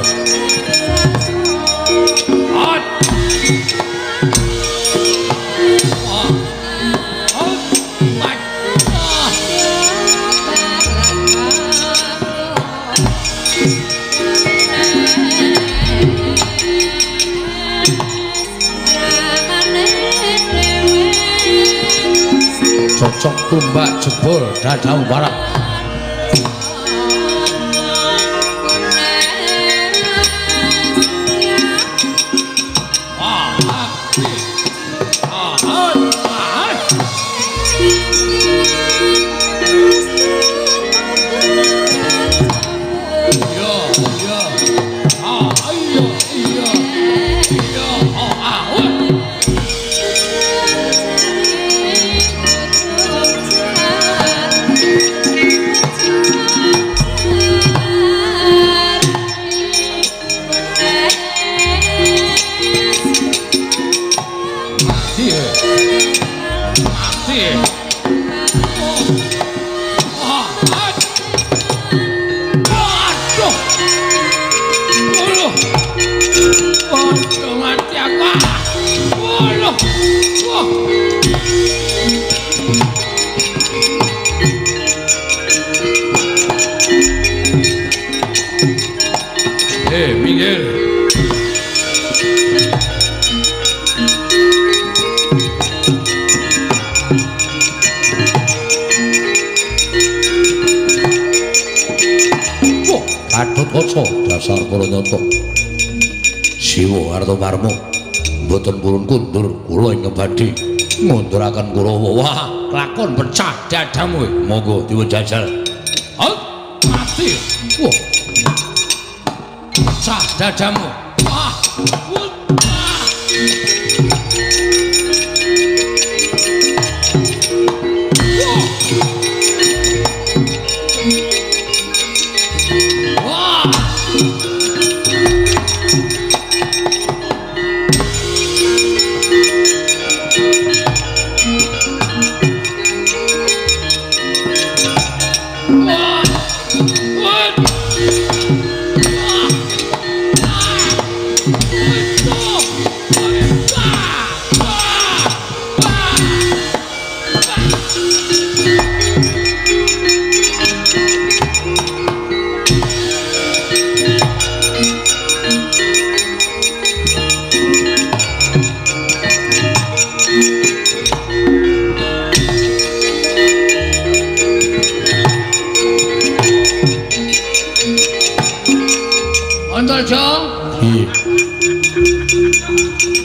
Cocok tumbak jebol dadau barat. Dasar para nyata Siwa Kartomarmo mboten purun kundur kula ing badhe ngunduraken Kurawa. Wah, lakon pecah dadamu. Monggo diwejajal. Mati. Wah. Pecah dadamu. Wah.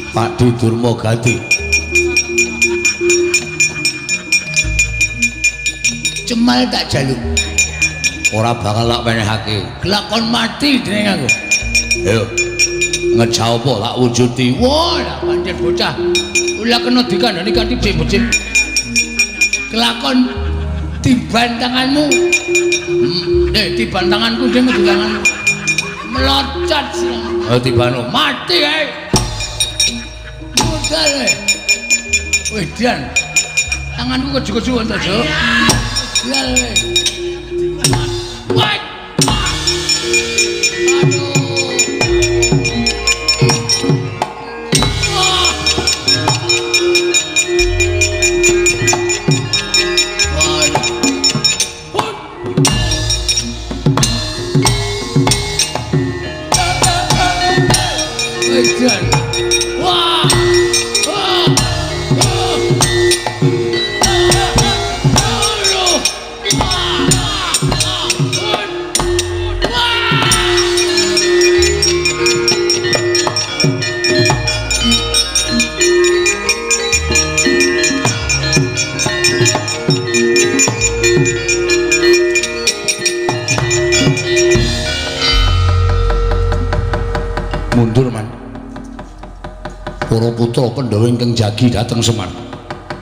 Pak Di Durmagati Cemal tak jaluk ora bakal tak menehake kelakon mati dening aku. Ayo ngejauh apa tak wujudi. Wah lah pancen bocah ula kena dikandani kanthi becik kelakon tibantanganmu tibantanganku dhewe dilangan melocot sih. Tibano mati ae. Budal ae. Wedan. Tanganku keju-keju to, Jo. Budal ae. Wait. Aduh. Putra Pandhawa ingkang jagi dhateng Semar.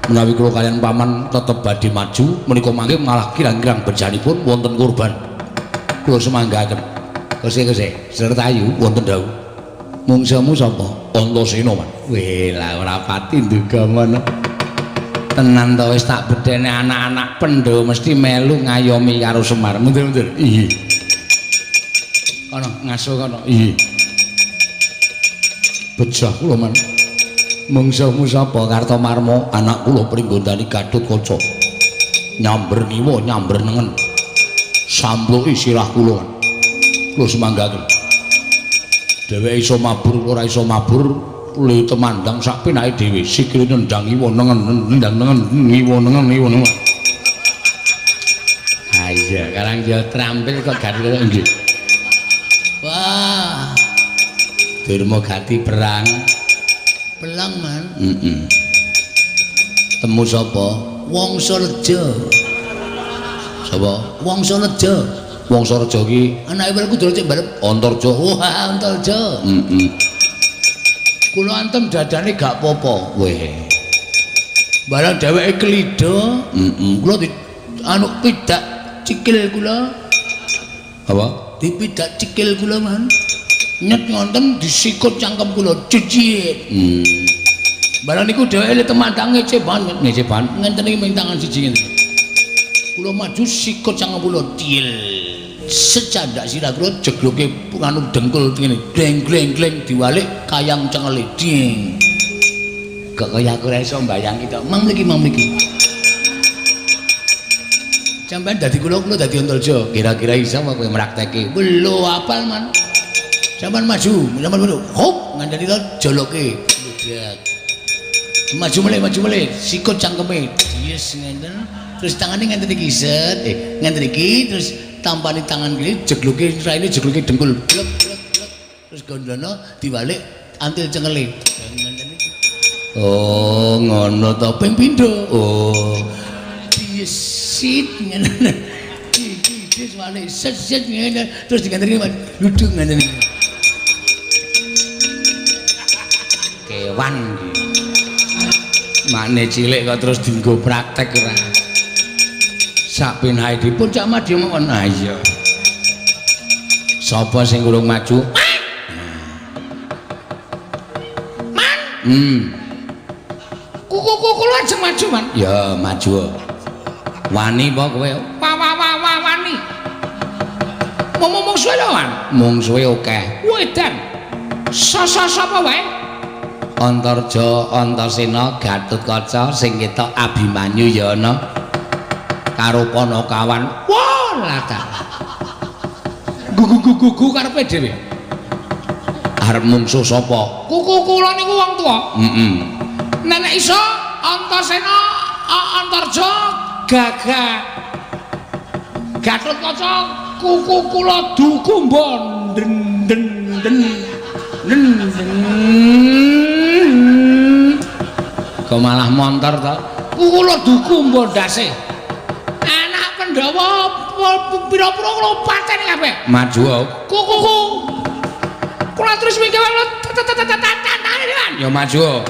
Menawi kula kaliyan paman tetep badhe maju, menika mangke malah kirang-kirang bejanipun wonten kurban. Kula semanggaken. Kese-kese, Sertayu wonten dawuh. Mungsamu sapa? Antasena, Man. Weh, lah ora pati ndugaman. Tenan to wis tak bedhene anak-anak Pandhawa mesti melu ngayomi karo Semar. Mundur-mundur. Iya. Kono ngaso kono. Iya. Bejah kula, Man. Mungsamu sapa Kartomarmo? Anak kula Pringgondani Gatotkaca. Nyamber ngiwa, nyamber nengen. Sampluki sirah kula. Kula semanggaken. Dheweke iso mabur ora iso mabur, le temandang sak penake dhewe. Sikile nendang ngiwa nengen, nendang nengen, ngiwa nengen, ngiwa nengen. Ha iya, karang yo trampil kok gak nggih. Wah. Durmagati perang. Pelang, Man. Temu sapa? Wangsareja. Sapa? Wangsareja. Wangsareja ki anake welku dol cek barep Antarja. Wah, Antarja. Kula antem dadane gak apa-apa. Weh. Barang dheweke klidha, kula anu pidak cikil kula. Apa? Dipidak cikil kula, Man. Nyet ngonten disikut cangkem kula jejit. Barang niku dheweke temandang ngeceban ngenten iki ming tangan siji ngene. Kula maju sikut cangkem kula til. Secandak sirah kula jegloke anu dengkul ngene gleng-gleng diwalik kayang cengele ding. Kok kaya aku ora iso mbayang to. Mang mriki. Sampeyan dadi kula dadi Antarja. Kira-kira iso apa kowe mraktekke? Lho apal, Man. Sampeyan maju, hop ngandani to joloke. Maju meleh, sikut cangkeme. Yes ngenten. Terus tangane ngenten iki set, ngenten iki terus tampani tangan kiri jegluke raine jegluke dengkul. Blek. terus gondono diwalik antil cengeli. Oh, ngono to ping pindho. Oh. Disit ngene. Iki soalé set ngene terus diganteni ludung ngene. Kewan iki. Makne cilik kok terus dienggo praktek ora. Sak pinahe dipun cak madya mawon. Ah iya. Sapa sing urung maju? Man. Kuku kula ajeng maju, Man. Ya, maju. Wani apa kowe? Wani. Mung suwe lho, Man. Mung suwe akeh. Wedan. Sapa wae? Antarja, Antasena, Gatotkaca sing ketok Abimanyu ya ana. Karo Panakawan. Wah, lata. Gugu karepe dhewe. Arep mungsuh sapa? Kuku kula niku wong tuwa. Heeh. Nenek iso Antasena, Antarja, Gagah. Gatotkaca kuku kula dukumba den. Kok malah montor to? Kuku kula dukumba ndase. Anak Pandhawa pira-pira kula pateni kabeh. Maju kuku. Kula terus mikir tantane kan. Ya maju.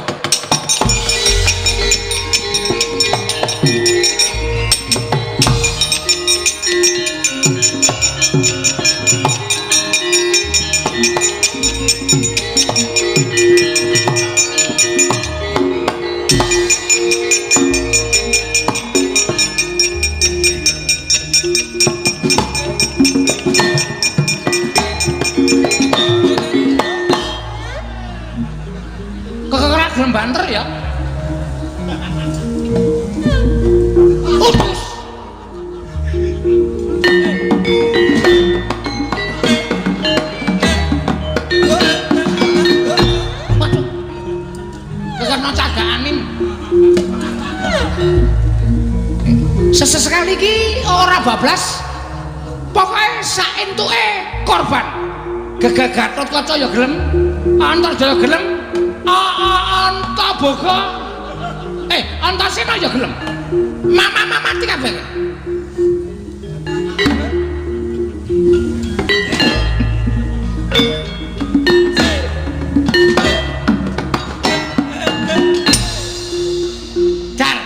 Gelem banter ya. Utus. Waduh. Kekena cagaanin. Sesekali iki ora bablas. Pokoke sak entuke korban. Gagah Gatotkaca ya gelem, Antarja ya gelem. Antaboga Antasena ya gelem. Mama mati kabeh. Dar.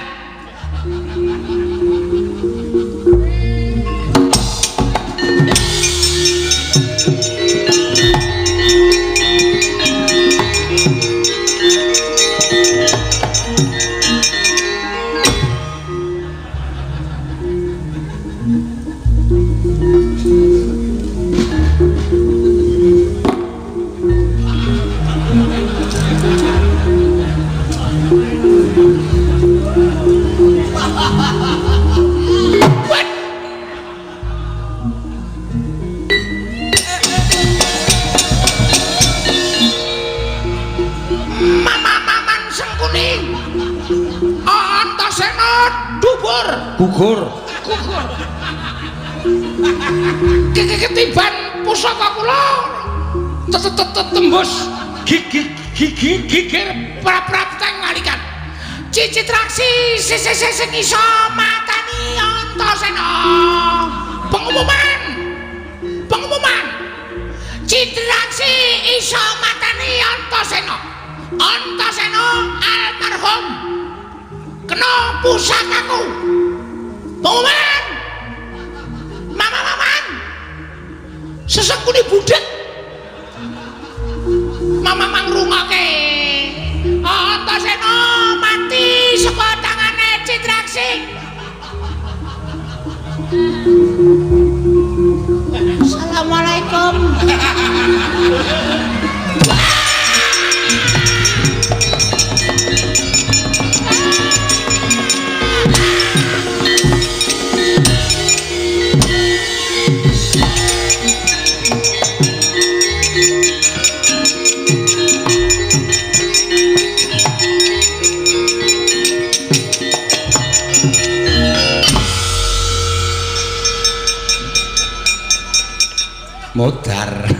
Gugur. Ketiban pusaka kula tembus gigir prap teng ngalikan. Cicitraksi sing iso matani Antasena. Pengumuman. Citraksi iso matani Antasena. Antasena almarhum kena pusakaku. Pengumuman. Mama-maman. Sesengkuni budak. Mama mangrungake. Antasena mati saka tangane Citraksi. Assalamualaikum. Modar.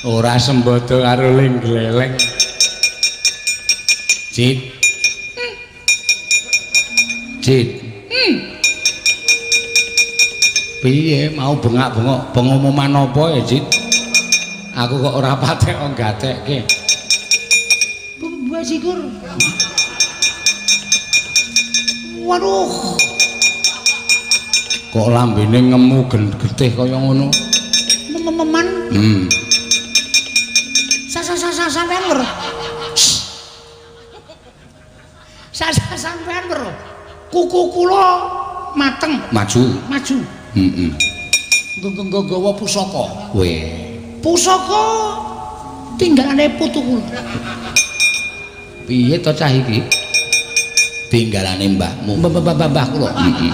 Ora sembodo karo ling gleleng. Cid. Cid. Piye mau bengak-bengok pengumuman apa ya, Cid? Aku kok ora patek kok gatekke. Basikur. Waduh. Kok lambene ngemu getih kaya ngono? Meman. Sampean lho. Sampean lho. Kuku kula mateng. Maju. Heeh. Nggawa pusaka. Weh. Pusaka tinggalane putu kula. Piye to cah iki? Tinggalane mbahmu. Mbah kula. Heeh.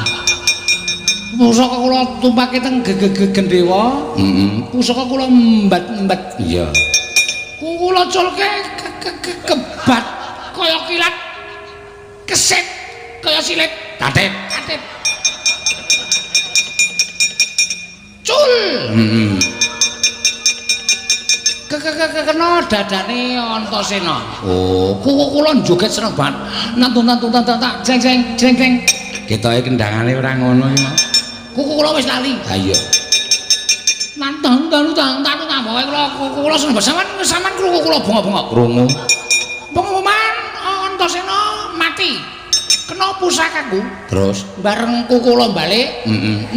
Pusaka kula tumpake teng Gendewa. Pusaka kula embat-embat. Iya. Kula culke kebat kaya kilat. Keset kaya silet. Katet. Cul. Kena dadane Antasena. Oh, Kula joget seneng banget. Nantun jeng. ketoke kendangane ora ngono iki, Mas. Kula wis lali. Ha iya. Nantun bae kula seneng banget. Sampeyan krungu kula bengok-bengok. Krungu. Pengumuman Antasena mati. Kena pusakaku. Terus Bareng kula balik.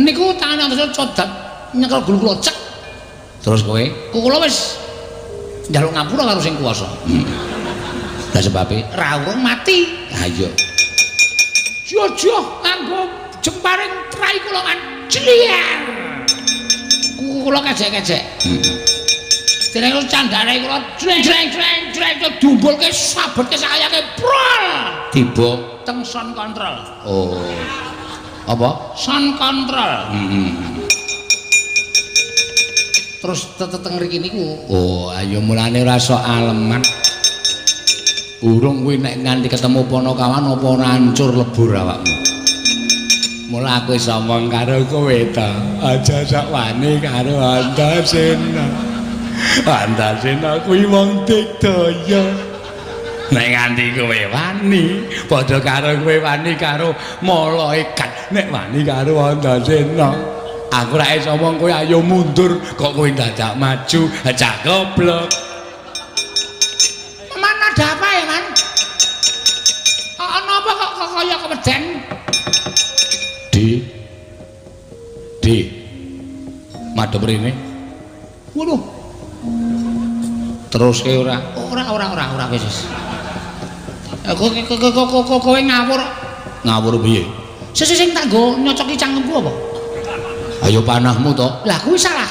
Niku tangane Antasena codat nyekel gulu kula cek. terus kowe Kula wis njaluk ngapura karo sing kuwasa. lah sebabe Ra urung mati. ha iya. Jojo nganggo jemparing trai kula kan jliar. Kula kejek-kejek. Dene candhane kula jreng dumbulke sabetke sakayake prol. Tiba Teng sound control. oh. Apa? Sound control. Terus teteng mriki niku. Oh, ayo mulane ora sok aleman. Urung kuwi nek nganti ketemu Panakawan apa ora hancur lebur awakmu. Mula aku wis omong karo kowe ta, aja sak wani karo Antasena. Antasena kuwi wong digdaya. Nek nganti kowe wani, padha karo kowe wani karo malaikat. Nek wani karo Antasena. Aku ra iso omong kowe ayo mundur, kok kowe dadak maju, cah goblok. Man ada apa ya, Man? Ana apa kok kaya keweden? Di. Madhep rene. Waduh. Terus ke ora? Ora wis. Kowe ngawur. Ngawur piye? Sing tak nggo nyocoki cangkemku apa? Ayo panahmu to. Lah kuwi salah.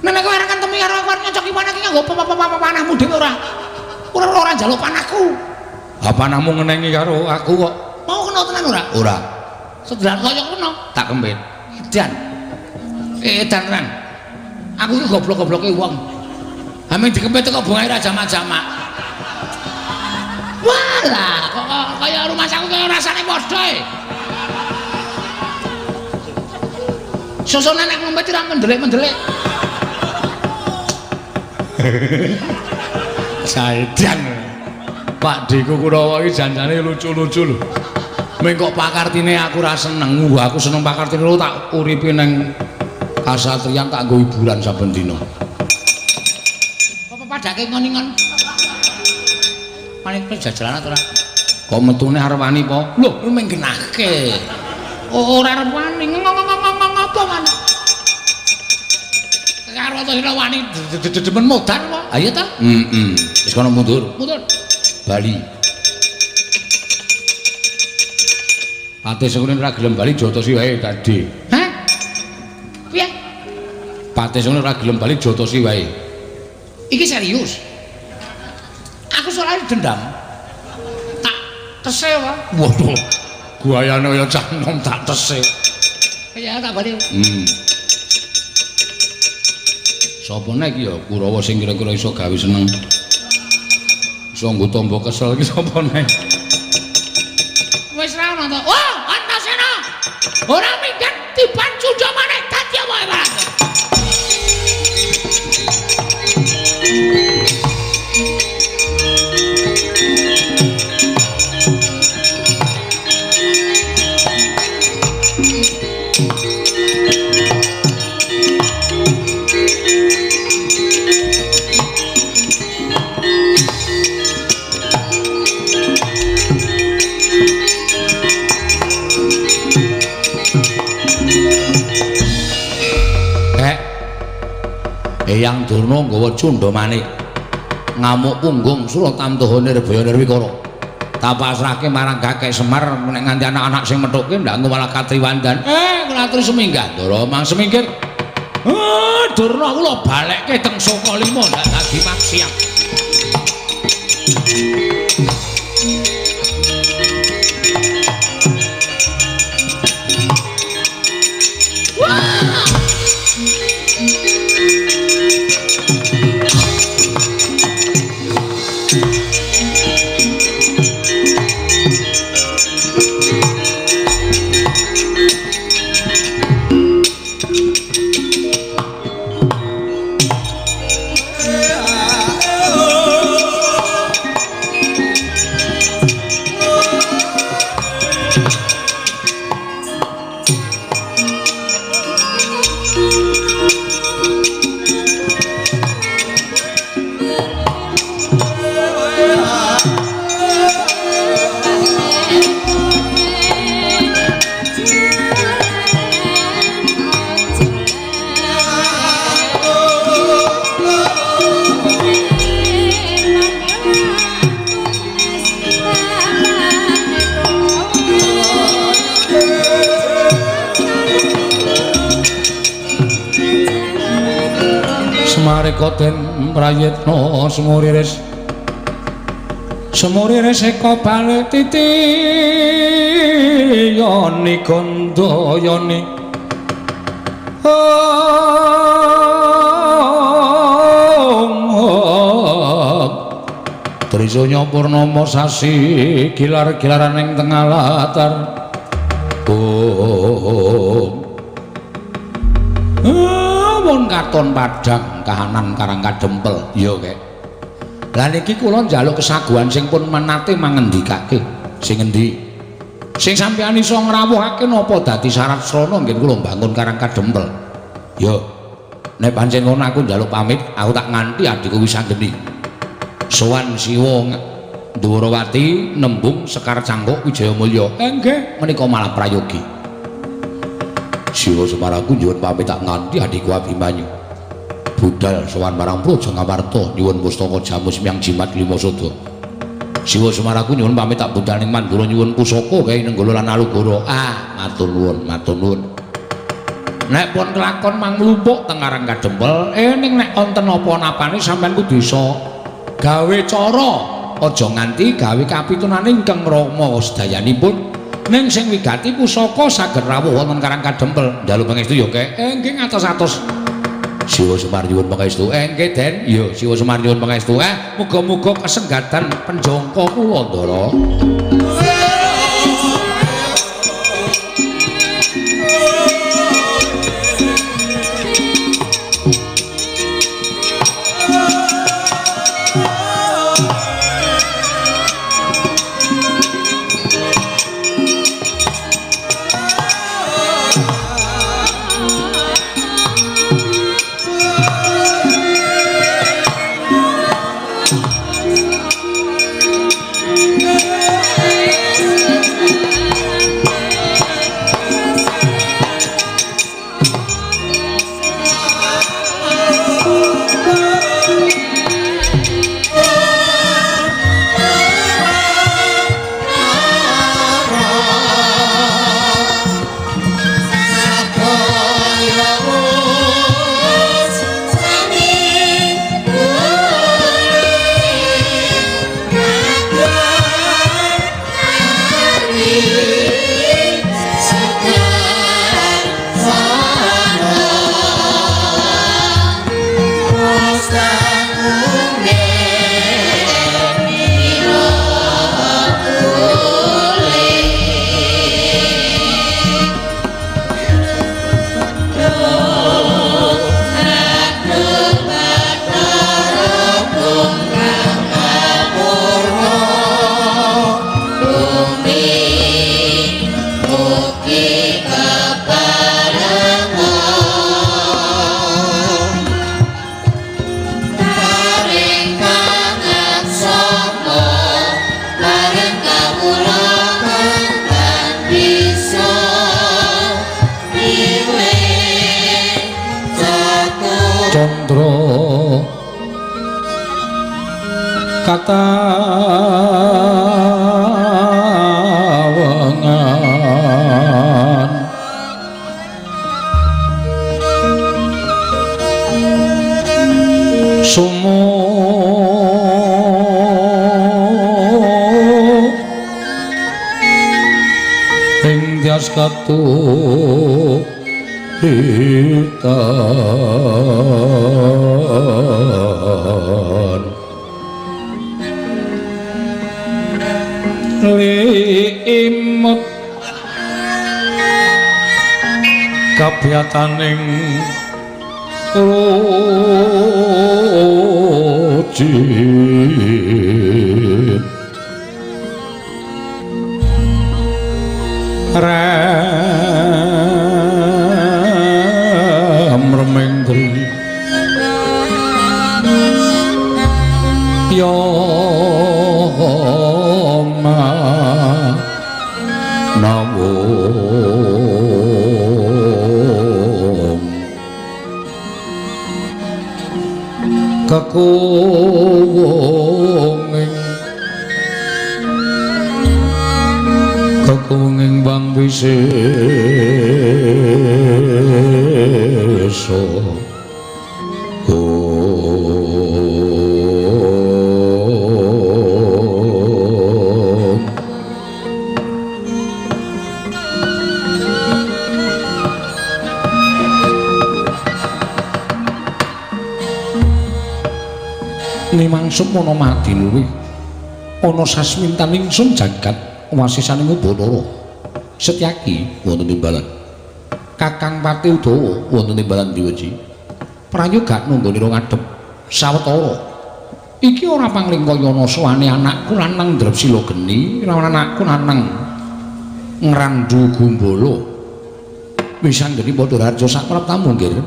Nek kowe arek temi karo aku nyocoki panah ki nggo panahmu dhewe ora. Ora njaluk panahku. Ha panahmu ngenengi karo aku kok. Mau kena tenan ora? Ora. Sedran kaya kena. Tak kempit. Edan tenan. Aku ki goblok-gobloke wong. Ameng dikempit kok bungae ra jamak-jamak. Walah, kok kaya rumah saku kaya rasane padha e. Susunan nek ngempet ora mendelik-mendelik. Saedan. Pak Diku Kurawa iki janjane lucu-lucu lho. Meng kok pakartine aku ra seneng. Aku seneng pakartine lho tak uripe nang kasatriyan tak nggo hiburan saben dina. Apa padake ngoningon? Paling jajalan ora? Kok metune arep wani po? Lho, meng genahke. Ora arep wani. Ngopo man? Karo Antasena wani demen modan apa? Ayo ta? Wis kono mundur. Mundur. Bali. Patih Sengkuning ora gelem bali jotosi wae tadi. Hah? Piye? Patih Sengkuning ora gelem bali jotosi wae. Iki serius. Aku soalnya dendam. Tak tese wae. Waduh. Guayane kaya cah nom tak tese. Ya tak bali. Sapa nek iki ya Kurawa sing kira-kira iso gawe seneng. Iso nggo tombo kesel iki sapa nek? Wis ra ono to. Wah, Antasena. Ora minggat tiban sujo maneh dadi apa barang. Hyang Durna nggawa cundha manik. Ngamuk punggung Suratamtuha Nirbaya Nirwikara. Tak pasrahke marang Kakek Semar nek nganti anak-anak sing methuke ndak malah katriwandan. Ngaturi seminggah Ndara mang semingkir. Durna kula balekke teng Saka Lima ndak dadi maksiat. Den prayitna semuriris eka balik titi yoni gandayani Trisanya purnama sasi gilar-gilaran ing tengah latar mun katon padhang kahanan Karang Kadempel ya kek. Lah niki kula njaluk kesaguhan sing pun menate mangendikake. Sing endi? Sing sampeyan iso ngrawuhake napa dadi syarat srana nggih kula mbangun Karang Kadempel. Ya. Nek pancen ngono aku njaluk pamit, aku tak nganti adhiku wis anggeni. Sowan Siwa Ndhurawati nembung Sekar Cangkuk Wijayamulya. Nggih, menika malah prayogi. Siwa Semaraku nyuwun pamit tak nganti adhiku Abimanyu. Budal sowan marang Praja Ngamarta nyuwun pustaka jamu semyang jimat lima sada. Siwa Semaraku nyuwun pamit tak budal ning Mandura nyuwun pusaka kae Nenggala lan Alugara. Matur nuwun, matur nuwun. Nek pun kelakon manglumpuk teng Karang Kadempel, ning nek wonten apa-napane sampean kudu iso gawe cara, aja nganti gawe kapitunane ingkang rama sedayanipun. Ning sing wigati pusaka saged rawuh wonten Karang Kadempel. Njaluk pangestu ya, Kek. Nggih ngatos-atos. Siwa Semar nyuwun pangestu. Nggih, Den. Ya, Siwa Semar nyuwun pangestu. Muga-muga kesenggatan penjangka kula, Ndara. katawengan sumuk ing tias katuk ditan liimut kabyataning rojit remengdri yoma nawung kekuwunging bang wiseso nimangsum ana mati luwih ana sasmintan ingsun jagat wasisaning Bathara Setyaki wonten timbalan Kakang Pati Udawa wonten timbalan Diweji prayoga nunggoni ngadhep sawetara iki ora panglingkaya ana sowane anakku lanang Drepsila Geni lawan anakku lanang Ngrandu Gumbala wis anggeni padha raja sakrep tamu nggih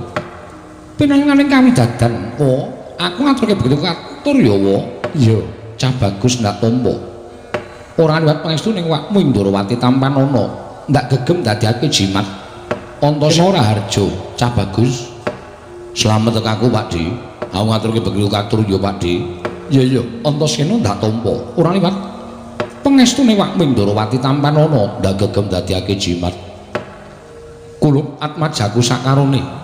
pinanganing kawidadan aku ngaturke begitu katur ya wa iya cah bagus ndak tampa ora liwat pangestu ning wakmu Indrawati tampan ana ndak gegem dadekake jimat Antasena Raharja cah bagus slamet aku Pakdi aku ngaturke begitu katur ya Pakdi iya Antasena ndak tampa ora liwat pangestu ning wakmu Indrawati tampan ana ndak gegem dadekake jimat kulub atmajaku sakarone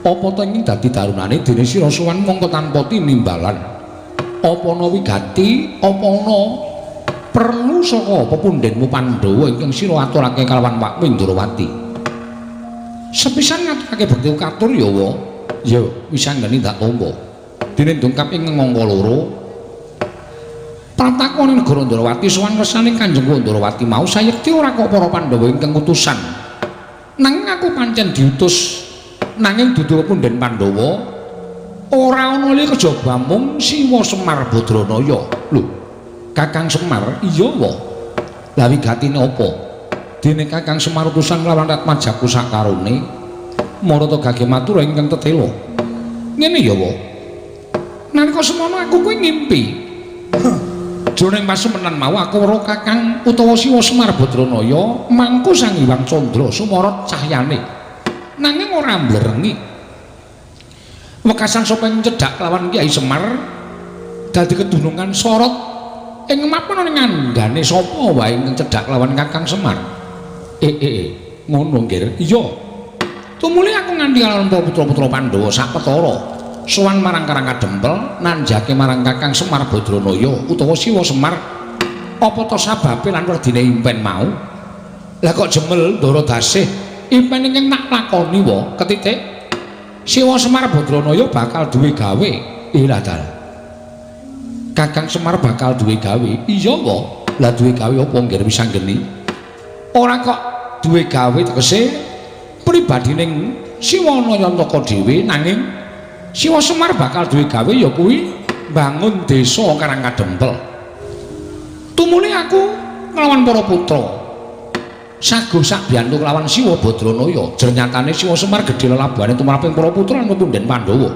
apa to ing dadi darunane dene sira sowan mongko tanpa tinimbalan apa ana wigati apa ana perlu saka pepundhenmu Pandhawa ingkang sira aturake kalawan Wakmu Indrawati sepisan ngaturake bekti katur ya wa ya wis anggene ndak tampa dene ndungkap ing ngangka loro pratakone negara Indrawati sowan ngersane Kanjeng Indrawati mau sayekti ora kok para Pandhawa ingkang utusan nanging aku pancen diutus nanging dudu pepundhen Pandhawa ora ana li kejaba mung Siwa Semar Badranaya lho Kakang Semar iya wa la wigatine apa dene Kakang Semar utusan nglawan Ratmajaku sakarone marata gage matur ingkang tetela ngene ya wa nalika semono aku kuwi ngimpi jroning pasemenan mau aku weruh Kakang utawa Siwa Semar Badranaya mangku Sang Hyang Candra sumarot cahyane nanging ora mblerengi wekasan sapa ing cedhak lawan Kyai Semar dadi kedunungan sorot ing mapan ning andane sapa wae ing cedhak lawan Kakang Semar ngono nggih iya tumuli aku nganti lawan putra-putra Pandhawa sapetara sowan marang Karang Kadempel nanjake marang Kakang Semar Badranaya utawa Siwa Semar apa to sababe lan werdine impen mau lah kok jemel ndara dasih impen ingkang tak lakoni wa ketitik Siwa Semar Badranaya bakal duwe gawe lah dal Kakang Semar bakal duwe gawe iya wa lah duwe gawe apa nggih wis anggeni ora kok duwe gawe tegese pribadining Siwa Nayantaka dhewe nanging Siwa Semar bakal duwe gawe ya kuwi bangun desa Karang Kadempel tumuli aku nglawan para putra saguh sak biyantu kelawan Siwa Badranaya jernyatane Siwa Semar gedhe lelabuhane tumraping para putra lan pepundhen Pandhawa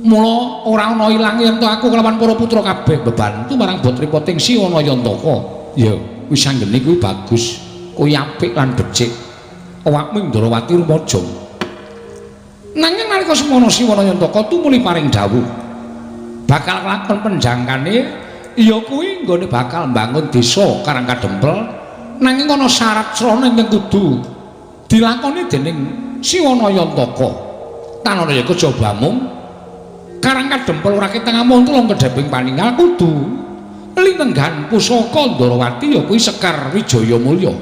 mula ora ana ilange yen aku kelawan para putra kabeh bebantu marang botripoting Siwa Nayantaka ya wis anggene kuwi bagus kuwi apik lan becik awakmu Indrawati rumaja nanging nalika semono Siwa Nayantaka tumuli paring dawuh bakal lakon penjangkane ya kuwi nggone bakal mbangun desa Karangkadempel nanging ana syarat srana ingkang kudu dilakoni dening Siwanayantaka tanana ya kejaba mung Karangkadempel ora ketengah muntulung kedheping paninggal kudu linenggan pusaka Ndarawati ya kuwi Sekar Wijaya Mulya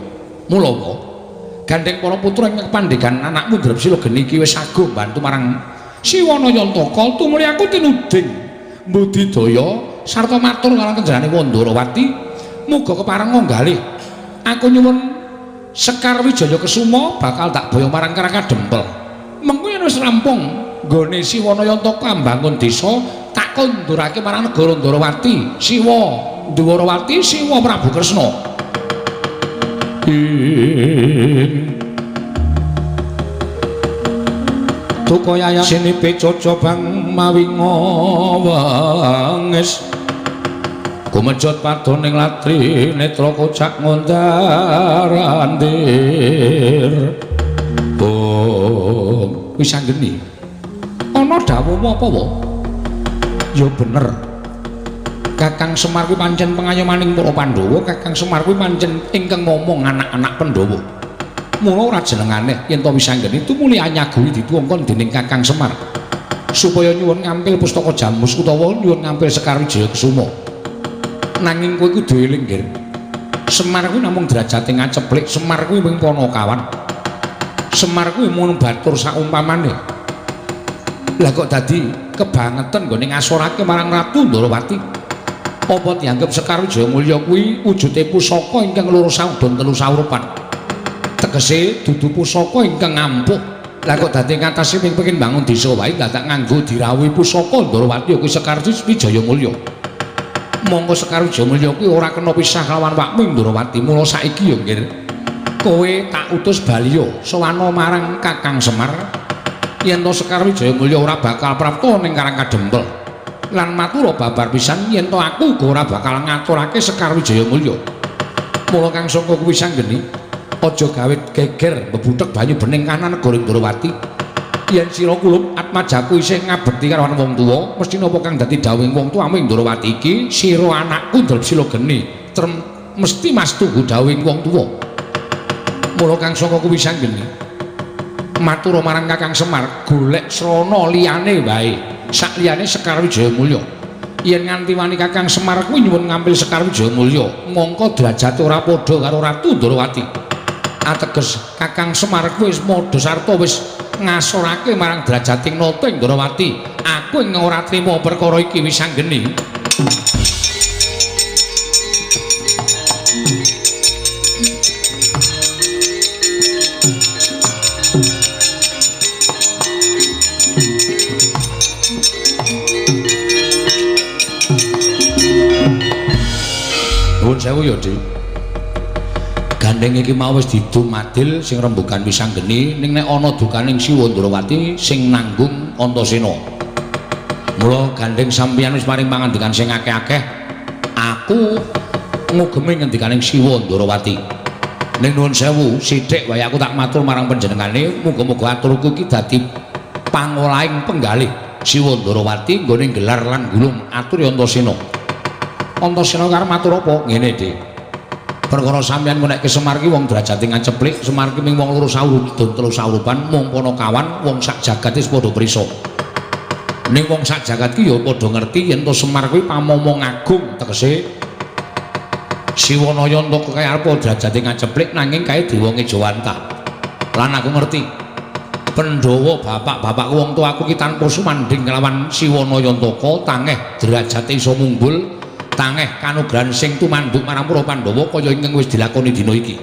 mula gandeng para putra ing pandhegan anakmu Drepsila geni iki wis agung bantu marang Siwanayantaka tumuli aku tinuding mbudidaya sarta matur marang kenjenengane Ndarawati muga kepareng nggalih aku nyuwun Sekar Wijaya Kesuma bakal tak boyo marang Karangkadempel mengko yen wis rampung nggone Siwanayantaka mbangun desa tak kondurake marang negara Ndarawati Siwa Ndarawati Siwa Prabu Kresna Tukaya sinipe cocobang mawinga wangis kumejot padoning latri netra kocak ngondarandir wis anggeni ana dawuh apa wae ya bener Kakang Semar kuwi pancen pengayomaning para Pandhawa Kakang Semar kuwi pancen ingkang ngomong anak-anak Pandhawa mula ora jenengane yen to wis anggeni tumuli anyagui dituwongkon dening Kakang Semar supaya nyuwun ngampil pustaka Jamus utawa nyuwun ngampil Sekar Wijaya Kesuma nanging kowe kudu eling nggih Semar kuwi namung derajate ngaceplik Semar kuwi mung Panakawan Semar kuwi mung batur saumpamane lah kok dadi kebangetan nggone ngasorake marang Ratu Ndarawati apa dianggep Sekar Wijaya Mulya kuwi wujude pusaka ingkang loro saudon telu saurupan tegese dudu pusaka ingkang ampuh lah kok dadi ngatasi pengin bangun desa wae dadak nganggo dirawuhi pusaka Ndarawati kuwi Sekar Wijaya Mulya monggo Sekar Wijaya Mulya kuwi ora kena pisah kelawan Wakmi Ndarawati mula saiki ya nggih kowe tak utus baliya sowana marang Kakang Semar yen to Sekar Wijaya Mulya ora bakal prapta ning Karangkadempel lan matur babar pisan yen to aku uga ora bakal ngaturake Sekar Wijaya Mulya mula Kang Sangka kuwi sanggeni aja gawe geger bebutek banyu bening kanan negara Ndarawati yen sira kulup atmajaku isih ngabekti karo wong tuwa mesti napa kang dadi dawuhing wong tuwa ing Ndarawati iki sira anakku Drepsila geni mesti mastuhu dawuhing wong tuwa mula Kang Sangka kuwi sanggeni matur marang Kakang Semar golek srana liyane wae sak liyane Sekar Wijaya Mulya yen nganti wani Kakang Semar kuwi nyuwun ngambil Sekar Wijaya Mulya mongko derajate ora padha karo Ratu Ndarawati ateges Kakang Semar kuwi wis madha sarta wis ngasorake marang derajating nata ing Ndarawati aku ing ora trima perkara iki wis anggeni nuwun sewu ya Dik gandeng iki mau wis didumadil sing rembugan wis anggeni ning nek ana dukaning Siwa Ndarawati sing nanggung Antasena mula gandeng sampeyan wis maring pangandikan sing akeh-akeh aku ngugemi ngendikaning Siwa Ndarawati ning nuwun sewu sithik wae aku tak matur marang panjenengane muga-muga aturku iki dadi pangolahing penggalih Siwa Ndarawati nggone gelar lan gulung atur Antasena Antasena karo matur apa ngene Dik perkara sampeyan menekke Semar ki wong derajate ngaceplik Semar ki ming wong loro saurudun telu saurupan mung Panakawan wong sak jagat wis padha prisa ning wong sak jagat ki ya padha ngerti yen to Semar kuwi pamomong agung tegese Siwanayantaka kaya apa derajate ngaceplik nanging kae dewa ngejawantah lan aku ngerti Pandhawa bapak-bapak wong tuaku ki tanpa sumanding kelawan Siwanayantaka tangeh derajate iso munggul tangeh kanugrahan sing tumanduk marang para Pandhawa kaya ingkang wis dilakoni dina iki.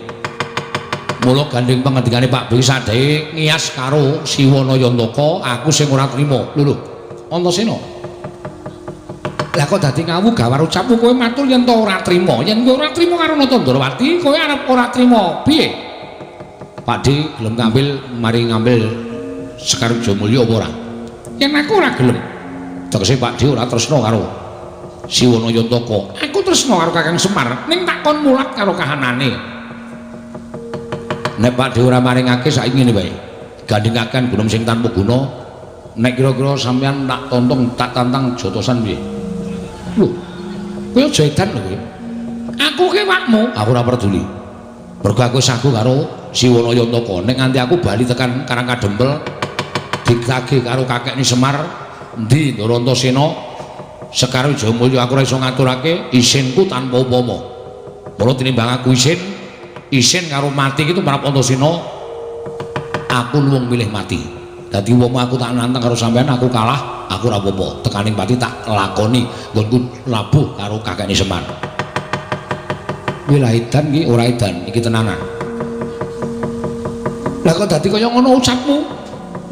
Mula gandeng pangendikane Pak Bli sadhe ngiyas karo Siwanayantaka aku sing ora trima. Lho, Antasena. Lah kok dadi ngawu gawar ucapmu kowe matur yen to ora trima. Yen kowe ora trima karo Nata Ndarawati, kowe arep ora trima piye? Pak Di gelem ngambil mari ngambil Sekar Wijaya Mulya apa ora? Yen aku ora gelem. Tegese Pak Di ora tresna karo Siwanayantaka. Aku tresna karo Kakang Semar, ning takon mulat karo kahanane. Nek Pak Dewa ora maringake saiki ngene wae. Gandhengaken gunung sing tanpa guna. Nek kira-kira sampeyan tak tontong tak tantang jotosan piye? Lho. Kowe aja edan lho kowe. Aku ki wakmu. Aku ora peduli. Mergo aku sagu karo Siwana Yantaka nek nganti aku bali tekan Karang Kadempel ditagih karo kakekne Semar endi Ndara Antasena Sekar Wijayamulya aku ora iso ngaturake isinku tanpa upama. Mula tinimbang aku isin karo mati gitu marang Antasena aku luwung milih mati. Dadi wong aku tak nantang karo sampean aku kalah, aku ora apa-apa. Tekaning pati tak lakoni nggonku labuh karo kakekne Semar. Kuwi la edan iki ora edan, iki tenanan. Lah kok dadi kaya ngono ucapmu?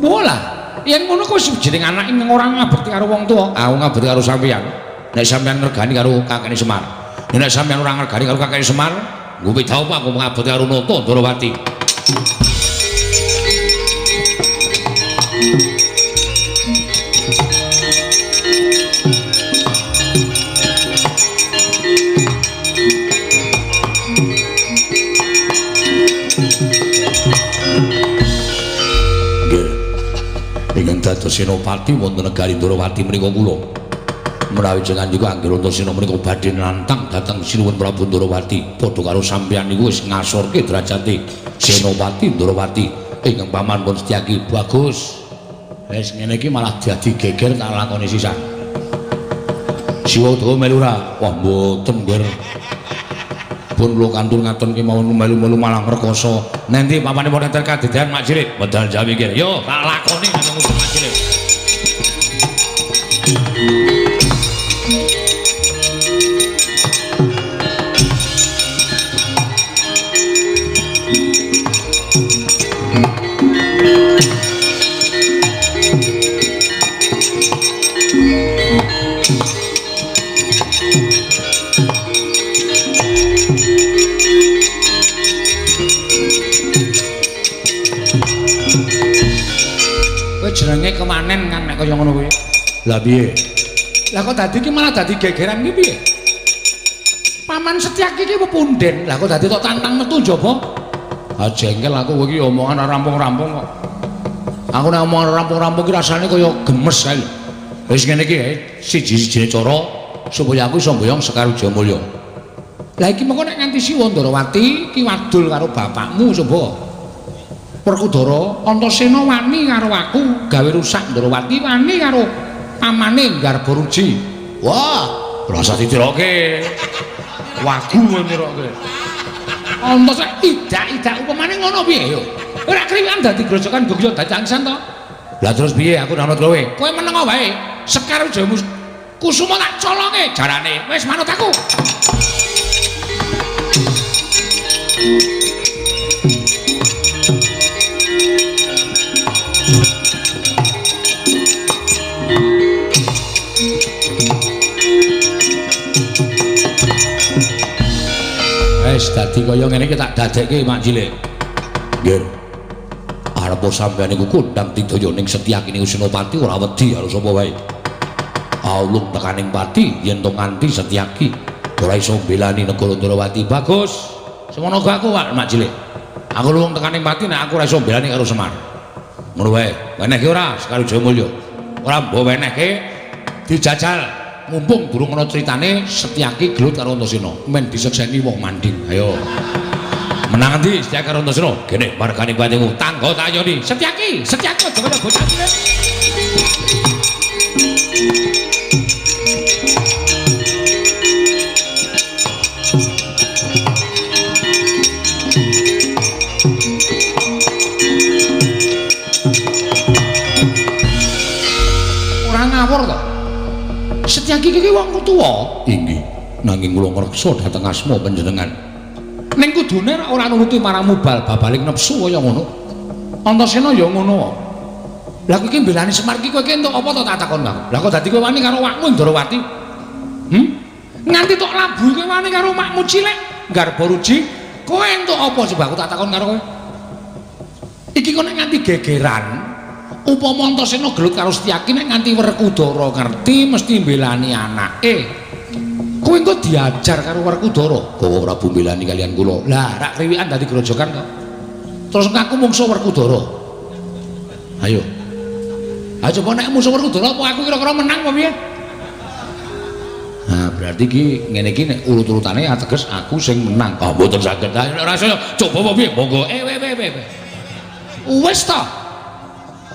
Mola, yen ngono kok wis jeneng anak ing ora ngabekti karo wong tuwa. Aku ngabekti karo sampean. Nek sampean ngregani karo kakekne Semar. Nek sampean ora ngregani karo kakekne Semar, nggo beda apa aku ngabekti karo Nata Ndarawati. Ingkang dados senopati wonten negari Ndarawati menika kula. Menawi jenengan niku anggere Antasena menika badhe nantang dhateng Sinuwun Prabu Ndarawati padha karo sampeyan niku wis ngasorke derajate senopati Ndarawati ingkang paman pun Setyaki bagus. Wis ngene iki malah dadi geger tak lakoni sisan. Siwa Dawa melu ora? Wah mboten, Nggir. Pun kula kantun ngaton ki mawon melu-melu malang rekoso. Nanti papane pun enten kadedean Mak Cilik, medal jawi ki. Yo, tak lakoni ngono Mak Cilik. Jenenge kemanen kan nek kaya ngono kuwi. Lah piye? Lah kok dadi iki malah dadi gegeran iki piye? Paman Setyaki iki pepunden. Lah kok dadi tok tantang metu njaba? Ah jengkel aku kowe iki omongan ora rampung-rampung kok. Aku nek omong rampung-rampung ki rasane kaya gemes kae lho. Wis ngene iki siji-sijine cara supaya aku iso mboyong Sekar Wijayamulya. Lah iki mengko nek nganti Siwa Ndarawati ki wadul karo bapakmu coba. Werkudara Antasena wani karo aku gawe rusak Ndarawati wani karo pamane Garbaruji. Wah, rasa ditiroke. Wagu niroke. Antasena idak-idak upamane ngono piye yo? Ora kriwikan dadi grojokan Gogya dadi angsan to. Lah terus piye aku nanut kowe? Kowe meneng wae. Sekar Wijayamulya Kusuma tak colonge jarane. Wis manut aku. Wis dadi kaya ngene iki tak dadekke Mak Cilik. Nggih. Arep sampeyan niku kondang Tidaya ning Setyaki niku Senopati ora wedi karo sapa wae. Aulung tekaning pati yen to nganti Setyaki ora iso mbelani negara Ndarawati. Bagus. Semono go aku Mak Cilik. Aku luwung tekaning pati nek aku ora iso mbelani karo Semar. Ngono wae. Wenehke ora Sekar Wijayamulya. Ora mbok wenehke dijajal. Mumpung durung ana critane Setyaki gelut karo Antasena men disekseni wong manding. Ayo menang endi Setyaki karo Antasena? Kene margane patimu tangga tak ayoni. Setyaki aja kaya bocah cilik. Ora ngawur to. Setyaki iki wong tuwa. Inggih, nanging kula ngreksa dhateng asma panjenengan. Ning kudune ora nuruti marang mubal babaling nepsu kaya ngono. Antasena ya ngono. Lah kowe iki mbelani Semar iki kowe entuk apa to tak takon karo. Lah kok dadi kowe wani karo wakmu Ndarawati? Nganti tok labuh kowe wani karo makmu Cilik Garbaruji, kowe entuk apa coba aku tak takon karo kowe? Iki kok nek nganti gegeran upama Antasena gelut karo Setyaki nek nganti Werkudara ngerti mesti mbelani anake. Kowe engko diajar karo Werkudara, Gawa Prabu mbelani kalian kula. lah rak kriwikan dadi grojokan kok. Terus aku mungsuh Werkudara. Ayo. Ha coba nek musuh Werkudara apa aku kira-kira menang apa piye? berarti iki ngene iki nek urut-urutane ateges aku sing menang. Ah mboten saged. Ora saya coba apa piye? Monggo. Wis to.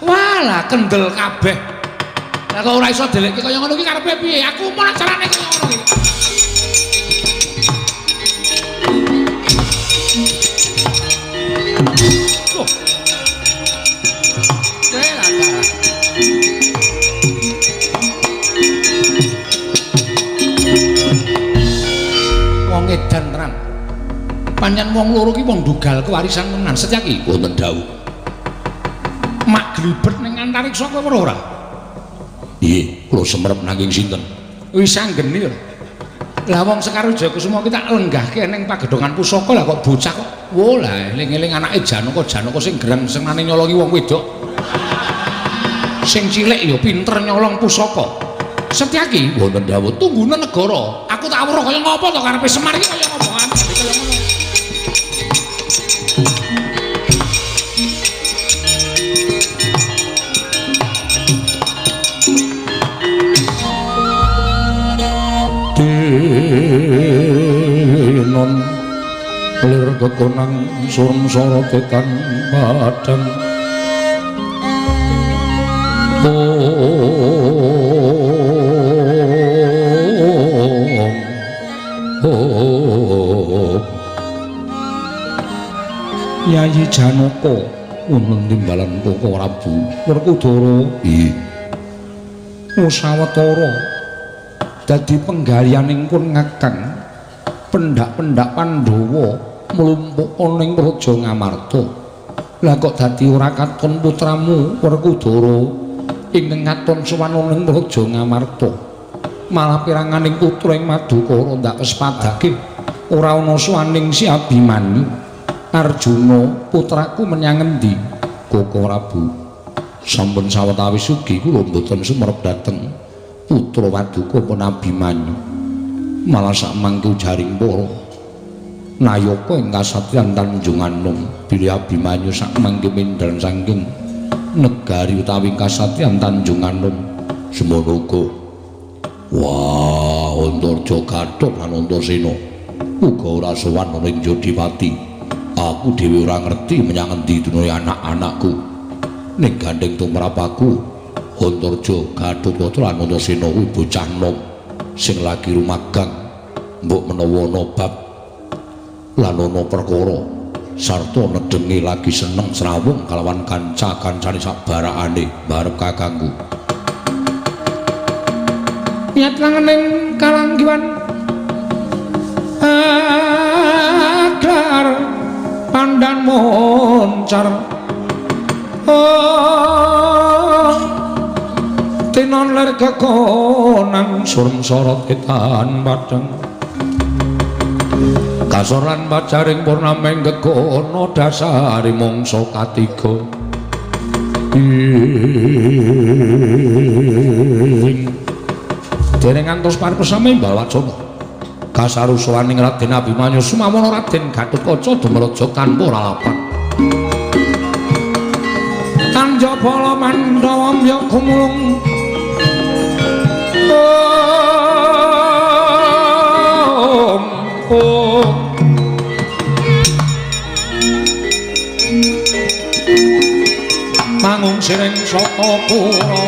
Walah kendel kabeh. Lah kok ora iso delekke kaya ngono iki karepe piye? Aku mau carane kaya ngono iki. Edan terang panjang wong loro ki wong dugal kewarisan tenan setyaki wonten dawuh mak glibet ning antariksa kowe ora nggih kula semrep nanging sinten wis anggeni lah wong Sekar Jayakusuma ki tak lenggahke ning pagedhongan pusaka lah kok bocah kok wo lah eling-eling anake Janaka sing gerang senane nyolongi wong wedok sing cilik ya pinter nyolong pusaka Setyaki wonten dawuh tunggune negara. Aku tak weruh kaya ngopo to karepe Semar iki kaya ngopo kaya ngono. Dinon lir kekonang sursara tekan padang. Yayi Janaka wonten timbalan Koko Prabu Werkudara Usawatara dadi penggalianing pun ngakang pendak-pendak Pandhawa mlumpuk ning Praja Ngamarta. Lah kok dadi ora katon putramu Werkudara ing ngaton suwana ning Praja Ngamarta. Malah piranganing putra ing Madukara ndak kespadake ora ana suwaning si Abimanyu. Arjuna putraku menyang endi? Koko Prabu sampun sawetawis ugi kula mboten sumerep dhateng putra Paduka pun Abimanyu. Malah sak mangke jaring para nayaka ing kasatriyan Tanjung Anom bilih Abimanyu sak mangke mindhan saking negari utawi kasatriyan Tanjung Anom semono uga wah Antarja Gathot lan Antasena uga ora sowan ning Jodipati. Aku dhewe ora ngerti menyang endi dunune anak-anakku ning gandeng tumrap aku Antarja Gathot lan Antasena kuwi bocah nom sing lagi rumagang mbok menawa ana bab lan ana perkara sarta nedenge lagi seneng srawung kalawan kanca-kancane sabarakane barep kakangku niat langening kalanggiwan aglar pandan moncar tinon ler kekonang surm sorot ketan padang kasoran bacaring purnameng kekono dasari mongso katiga dereng ngantos paripesame Mbah Wacana kasarusaning Raden Abimanyu sumawana Raden Gatotkaca dumraja tanpa lalapan Tanjapala Mandhawa ya kumulung mangung sireng saka pura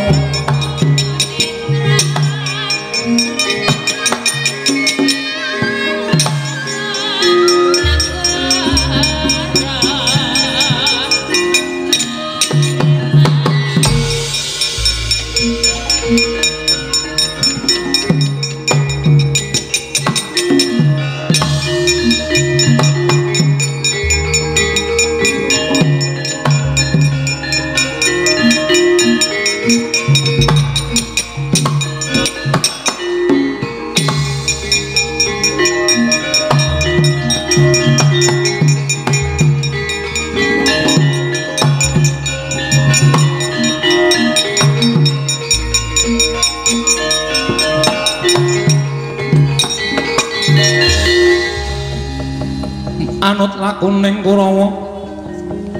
anut lakuning Kurawa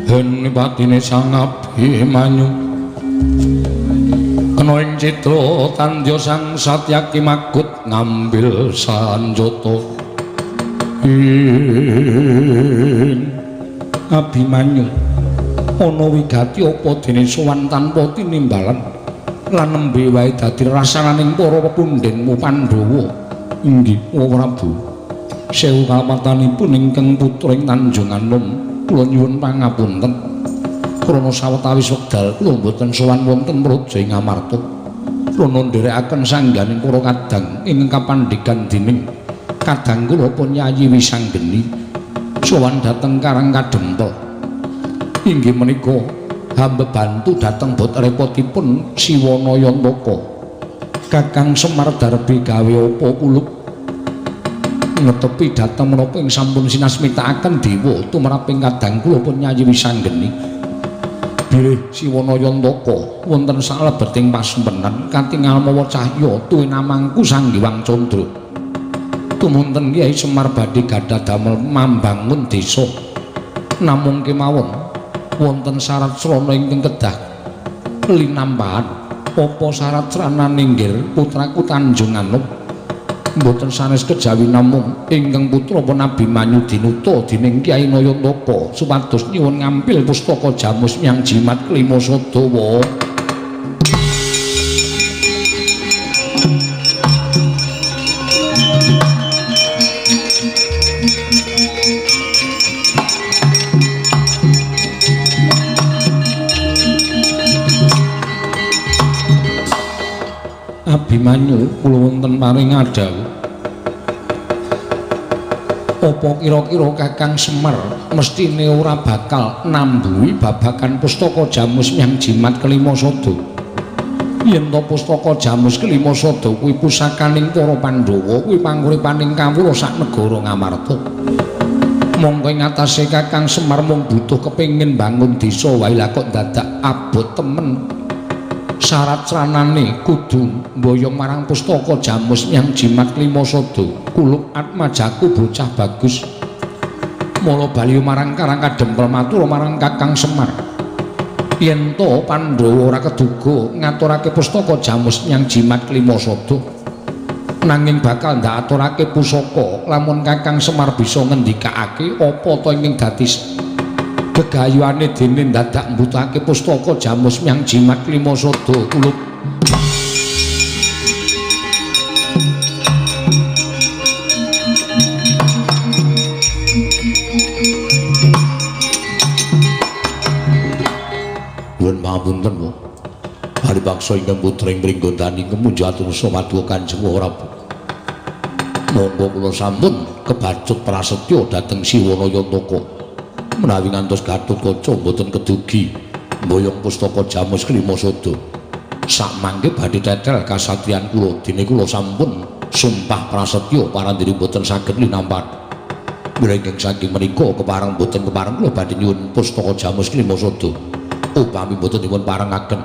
hen patine Sang Abimanyu ana ing citra tandya sang Satyaki makut ngambil sanjata Abimanyu ana wigati apa dene sowan tanpa tinimbalan lan nembe wae dadi rasananing para pepundhenmu Pandhawa inggih Prabu sewu kalampatanipun ingkang putra ing Tanjung Anom kula nyuwun pangapunten krana sawetawis wekdal kula boten sowan wonten Praja ing Amarta krana nderekaken sangganing para kadang ingkang kapandhegan dening kadang kula Penyayi Wisanggeni sowan dhateng Karang Kadempel inggih menika hamba bantu dhateng bot repotipun Siwanaya Ntaka Kakang Semar Darbi gawe apa kulup netepi dhateng menapa ing sampun sinasmitakaken dewa tumraping kadang kula Penyayi Wisanggeni bilih Siwanaya Ntaka wonten salebeting pasempenan katingal mawa cahya tuwinamangku Sang Hyang Candra tumunten Kyai Semar badhe gadhah damel mambangun desa namung kemawon wonten syarat srana ingkang kedah linampahan apa syarat srana ninggir putraku Tanjung Anom mboten sanes kejawi namung ingkang putra Abimanyu dinuta dening Kyai Nayantaka supados nyuwun ngampil pustaka Jamus Myang Jimat Klima Sadawa Abimanyu kula wonten paring adhawu apa kira-kira Kakang Semar mestine ora bakal nambuhi babagan pustaka Jamus Myang Jimat Klima Sada yen to pustaka Jamus Klima Sada kuwi pusakaning para Pandhawa kuwi panguripaning kawula sak negara Ngamarta mongko ing atase Kakang Semar mung butuh kepengin bangun desa wae lha kok dadak abot temen syarat sranane kudu mboyong marang pustaka Jamus Myang Jimat Klima Sada kulup atmajaku bocah bagus mula bali marang Karang Kadempel matur marang Kakang Semar yen to Pandhawa ora keduga ngaturake pustaka Jamus Myang Jimat Klima Sada nanging bakal ndak aturake pusaka lamun Kakang Semar bisa ngendikake apa to ingkang dadi gegayuhane dene dadak mbutake pustaka Jamus Myang Jimat Klima Sada kulup nuwun pangapunten Bu Haripaksa ingkang putra ing Pringgondani kemunjatur sawadya Kanjeng Prabu monggo kula sampun kebacut prasetya dhateng Siwanaya Ntaka menawi ngantos Gatotkaca mboten kedugi mboyong pustaka Jamus Klima Sada sakmangke badhe tetel kasatriyan kula dene kula sampun sumpah prasetya parandiri mboten saged linampah mrenging saking menika kepareng mboten kepareng kula badhe nyuwun pustaka Jamus Klima Sada upami mboten dipun parengaken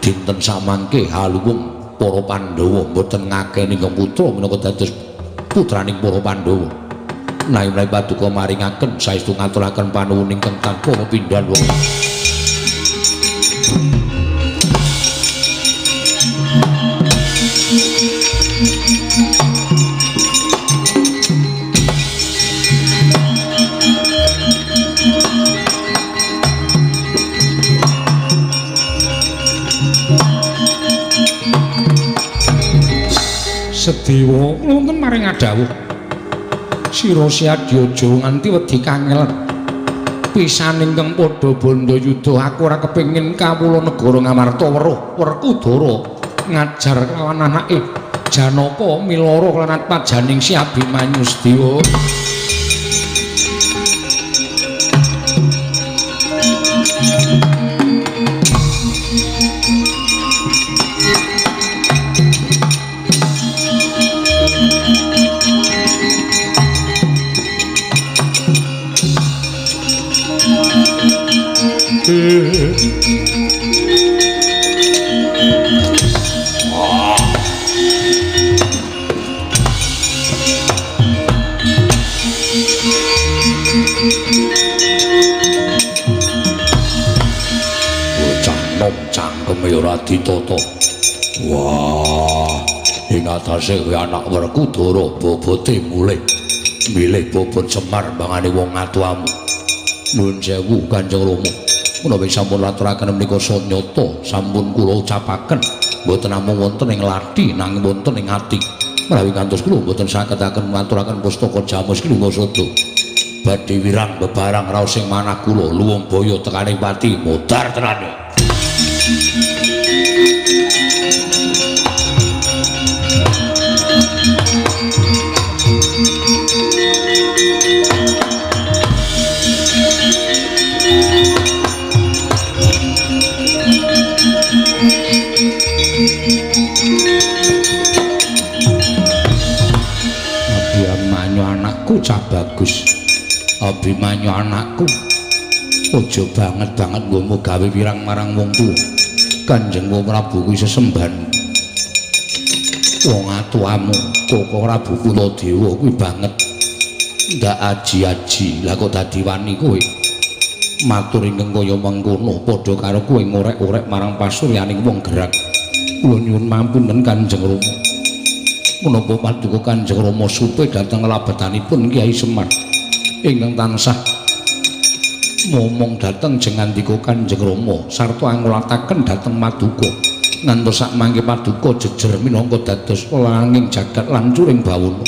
dinten samangke haluwung para Pandhawa mboten ngakeni ingkang putra menawa dados putraning para Pandhawa naimrai paduka maringaken saestu ngaturaken panuwun ingkang tanpa pepindhan wong Sedewa wonten maring adhawuh sira Syadyaja nganti wedi kangelan pisan ingkang padha bandha yuda aku ora kepengin kawula negara Ngamarta weruh Werkudara ngajar kelawan anake Janaka milara lan atmajaning Si Abimanyu Sedewa bocah nom cangkeme ora ditata Wah, ing atase kowe anak Werkudara bobote mulih milih bobot Semar bangane wong atuamu. Nuwun sewu Kanjeng Rama. Menawi sampun aturaken menika sanyata sampun kula ucapaken mboten namung wonten ing lathi nanging wonten ing ati. Menawi kantos kula mboten sagetaken ngaturaken pustaka Jamus Klima Sada. Badhe wirang bebarang raos sing manah kula luwung baya tekaning pati modar tenan. Abimanyu anakku cah bagus. Abimanyu anakku aja banget-banget nggomu gawe wirang marang wong tuwa. Kanjeng Prabu kuwi sesemban wong atuamu Koko Prabu Kuladewa kuwi banget ndak aji-aji. Lah kok dadi wani kowe matur ingkang kaya mengkono padha karo kowe ngorek-orek marang pasuryaning wong gerak. Kula nyuwun mampunen Kanjeng Rama. Menapa paduka Kanjeng Rama supe dhateng labetanipun Kyai Semar ingkang tansah momong dhateng jengandika Kanjeng Rama sarta angulataken dhateng Paduka ngantos sak mangke Paduka jejer minangka dados langing jagat lancuring bawana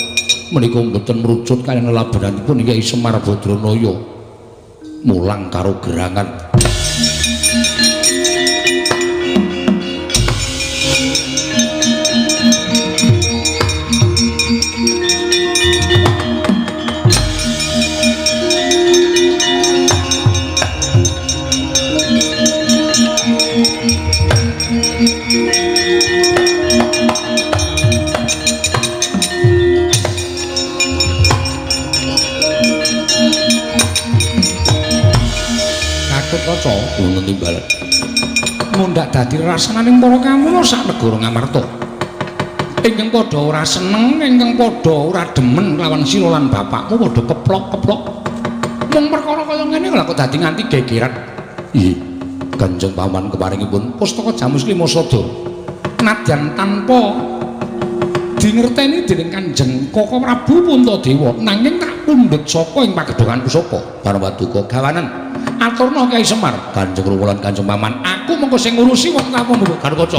menika mboten mrucut kaliyan labenanipun Kyai Semar Badranaya mulang karo gerangan. Kaca ngono timbal. Mundhak dadi rasananing para kawula sak negara Ngamarta. Ingkang padha ora seneng, ingkang padha ora demen lawan sira lan bapakmu padha keplok-keplok. Mung perkara kaya ngene lha kok dadi nganti gegeran. Nggih. Kanjeng Paman keparingipun pustaka Jamus Klima Sada. Nadyan tanpa dingerteni dening Kanjeng Koko Prabu Puntadewa nanging tak pundhut saka ing pagedhongan pusaka Paduka gawanen. Aturna Kyai Semar, Kanjeng Rama lan Kanjeng Paman, aku mengko sing ngurusi wong kamu mulu karo kaca.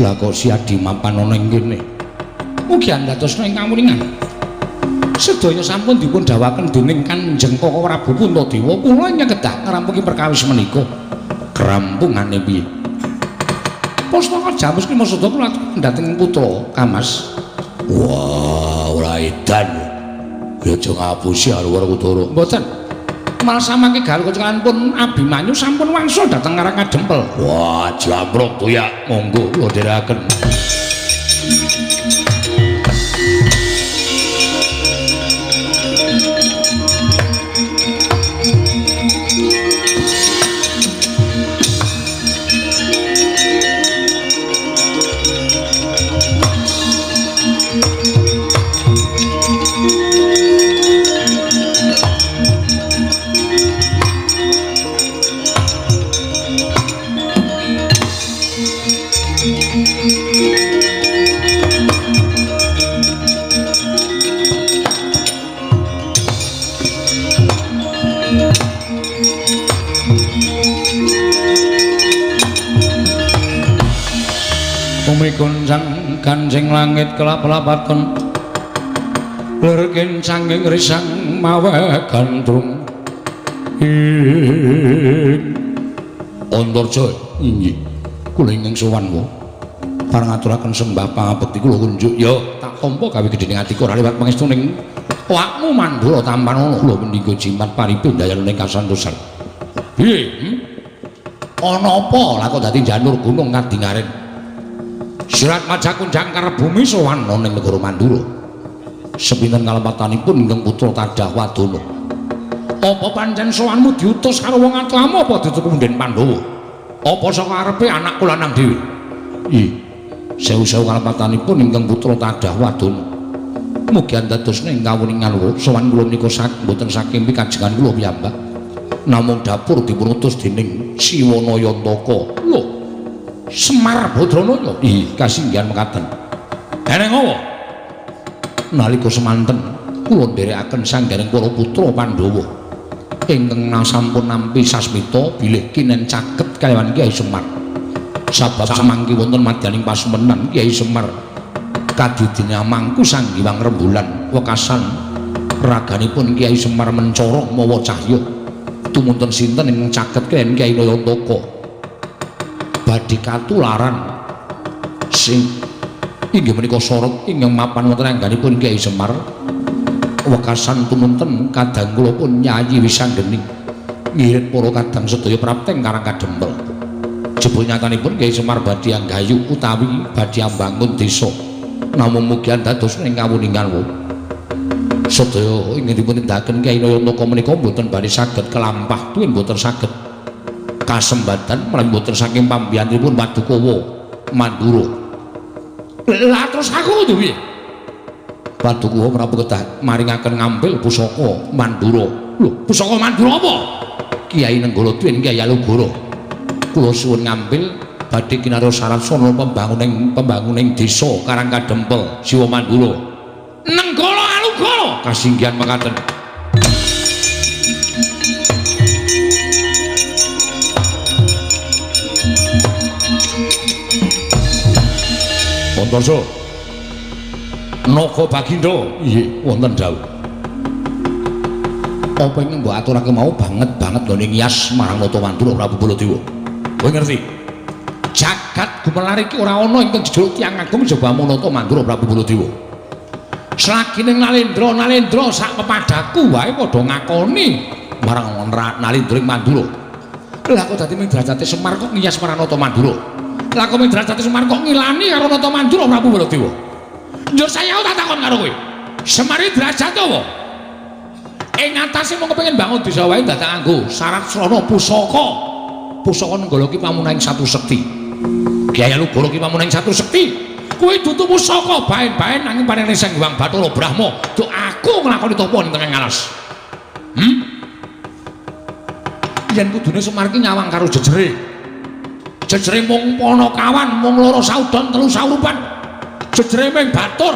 Lah kok si Adi mapan ana ing kene. Mugi andhatosna ing kamuningan. Sedaya sampun dipun dawuhaken dening Kanjeng Koko Prabu Puntadewa kula nyekedah ngrampungi perkawis menika. Krampungane piye? Pustaka Jamus Klima Sada kula dhateng putra Kamas. Wah, ora edan. Ya aja ngapusi karo Werkudara. Mboten. Malah samangke gawe kecalanipun Abimanyu sampun wangsul dhateng Karang Kadempel. Wah, jamruk toyak monggo kula dherekaken. Kuncang kancing langit kelap-lapaken lerken sanging risang mawe gandrung Antarja inggih kula ingkang sowanmu pareng ngaturaken sembah pangabekti kula kunjuk ya tak tampa gawe gedhening atiku ora liwat pangestuning awakmu Mandura tampan ana kula mendika jimat paripe dayaning kasantosan. Piye? Ana apa lah kok dadi janur gunung kadingaren? Sirat Majakundang karep bumi sowan ning negara Mandura. Sepinten kalempatanipun ingkang putra Tadah Wadana. Apa pancen sowanmu diutus karo wong atlamu apa dituku Punden Pandhawa? Apa saka arepe anak kula nang dhewe? Ih, sewu-sewu kalempatanipun ingkang putra Tadah Wadana. Mugi andadosna ing kawuningan kula sowan kula menika boten saking pikajengan kula piyambak. Namung dapur dipun utus dening Siwana Yantaka. Lho, Semar Badranaya. Ih, kasinggihan mekaten. Dereng apa? Nalika semanten kula nderekaken sanggaring para putra Pandhawa ingkang sampun nampi sasmita bilih kinen caket kaliyan Kyai Semar. Sabab samangke wonten madyaning pasumenan Kyai Semar kadidine mangku sanggiwang rembulan wekasan raganipun Kyai Semar mencara mawa cahya tumunten sinten ingkang caket kaliyan Kyai Nayantaka badhe katularan sing inggih menika sorot ingkang mapan wonten angganipun Kyai Semar wekasan tumunten kadang kula pun nyayi wisanggeni ngirit para kadang sedaya prapteng karang kadempel jebul nyatanipun Kyai Semar badhe anggayu utawi badhe ambangun desa namung mugi dados ing kawuningan sedaya ingkang dipun tindakaken Kyai Nayantaka menika boten badhe saged kelampah tuwin boten saged kasembatan menawi boten saking pambiyanipun Padukawa Mandura. Lah terus aku kudu piye? Padukawa Prabu kedah maringaken ngambil pusaka Mandura. Lho, pusaka Mandura apa? Kyai Nenggala Tuwin Kyai Alugara. Kula suwun ngambil badhe kinarya saratsana pembanguning desa Karang Kadempel Siwa Mandura. Nenggala Alugara kasinggihan mekaten. Antarsa Naga Baginda nggih wonten dawuh. Apa ingkang mbok aturake mau banget-banget nggone ngiyas marang Nata Mandura Prabu Baladewa. Kowe ngerti? Jagat gumelar iki ora ana ingkang jejuluk tiyang agung jaba Nata Mandura Prabu Baladewa. Slagining Nalendra sak pepadaku wae padha ngakoni marang Nalendra ing Mandura. Lah kok dadi ming derajate Semar kok ngiyas marang Nata Mandura. Lah kok ming derajate Semar kok ngilani karo Nata Mandura Prabu Baladewa. Njur saya tak takon karo kowe. Semar iki derajat apa? Ing atase mung kepengin bangun desa wae dadak nganggo syarat srana pusaka. Pusaka Nenggala ki pamunahing satu sekti. Kyai Alugara ki pamunahing satu sekti. Kowe dudu pusaka baen-baen nanging paring Sang Hyang Bathara Brahma. Duk aku nglakoni tapa ning tengah ngalas. Yen kudune Semar ki nyawang karo jejere. Jejere mung Panakawan, mung loro saudon telu saurupan. Jejere mung batur.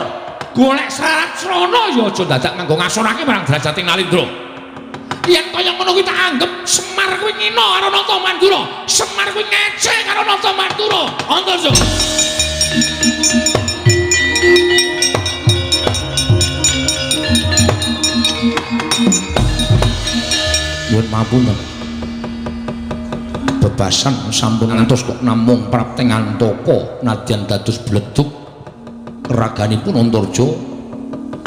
Golek syarat srana ya aja dadak nganggo ngasorake marang derajate Nalendra. Yen kaya ngono kuwi tak anggap Semar kuwi ngina karo Nata Mandura. Semar kuwi ngecek karo Nata Mandura. Antarsa. Nuwun mapunten. Bebasan sampun ngantos kok namung prapteng antaka nadyan dados bledug raganipun Antarja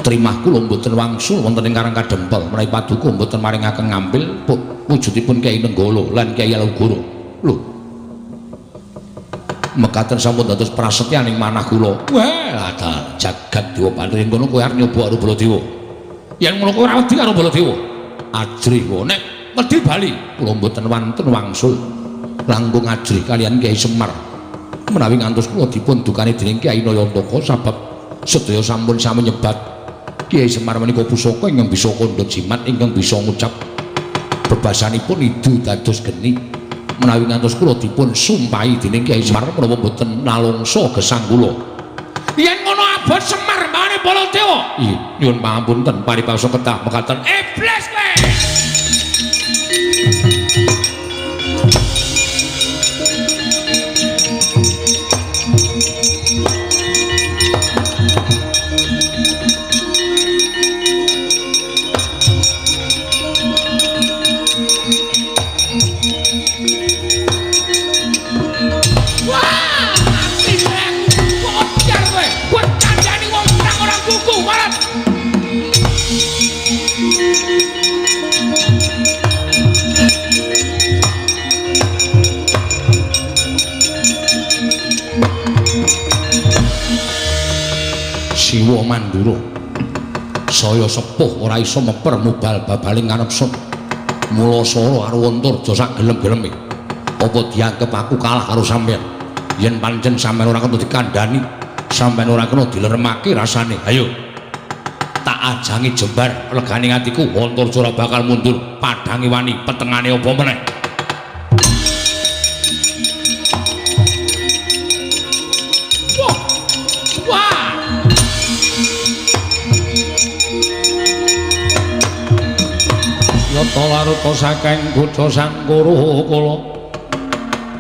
trimah kula mboten wangsul wonten ing Karang Kadempel menawi paduka mboten maringaken ngambil wujudipun Kyai Nenggala lan Kyai Alugara. Lho. Mekaten sampun dados prasetyaning manah kula. Wah, ada jagat dewa pantri ngono kowe arep nyoba karo Baladewa. Yen ngono kowe ora wedi karo Baladewa. Ajrih wae nek wedi bali kula mboten wonten wangsul langkung ajrih kalian Kyai Semar. Menawi ngantos kula dipun dukani dening Kyai Nayantaka sebab sedaya sampun sami nyebat Kyai Semar menika pusaka ingkang bisa kandha jimat ingkang bisa ngucap bebasanipun idu dados geni. Menawi ngantos kula dipun sumpahi dening Kyai Semar menapa boten nalungsa gesang kula. Yen ngono abot Semar mbane Baladewa. Nggih, nyuwun pangapunten paripasa kedah mekaten iblis kowe. Wah, mati kowe. Kok jar kowe. Kok kandhani wong urang ora saya sepuh ora iso meper mubal babaling nganepsun. Mula Sora karo Antarja sak gelem-geleme. Apa dianggep aku kalah karo sampean? Yen pancen sampean ora kena dikandhani, sampean ora kena dileremake rasane. Ayo. Tak ajangi jembar legane atiku Antarja ora bakal mundur. Padange wani petengane apa meneh. Wah. Yata laruta saking Guca Sangkara kala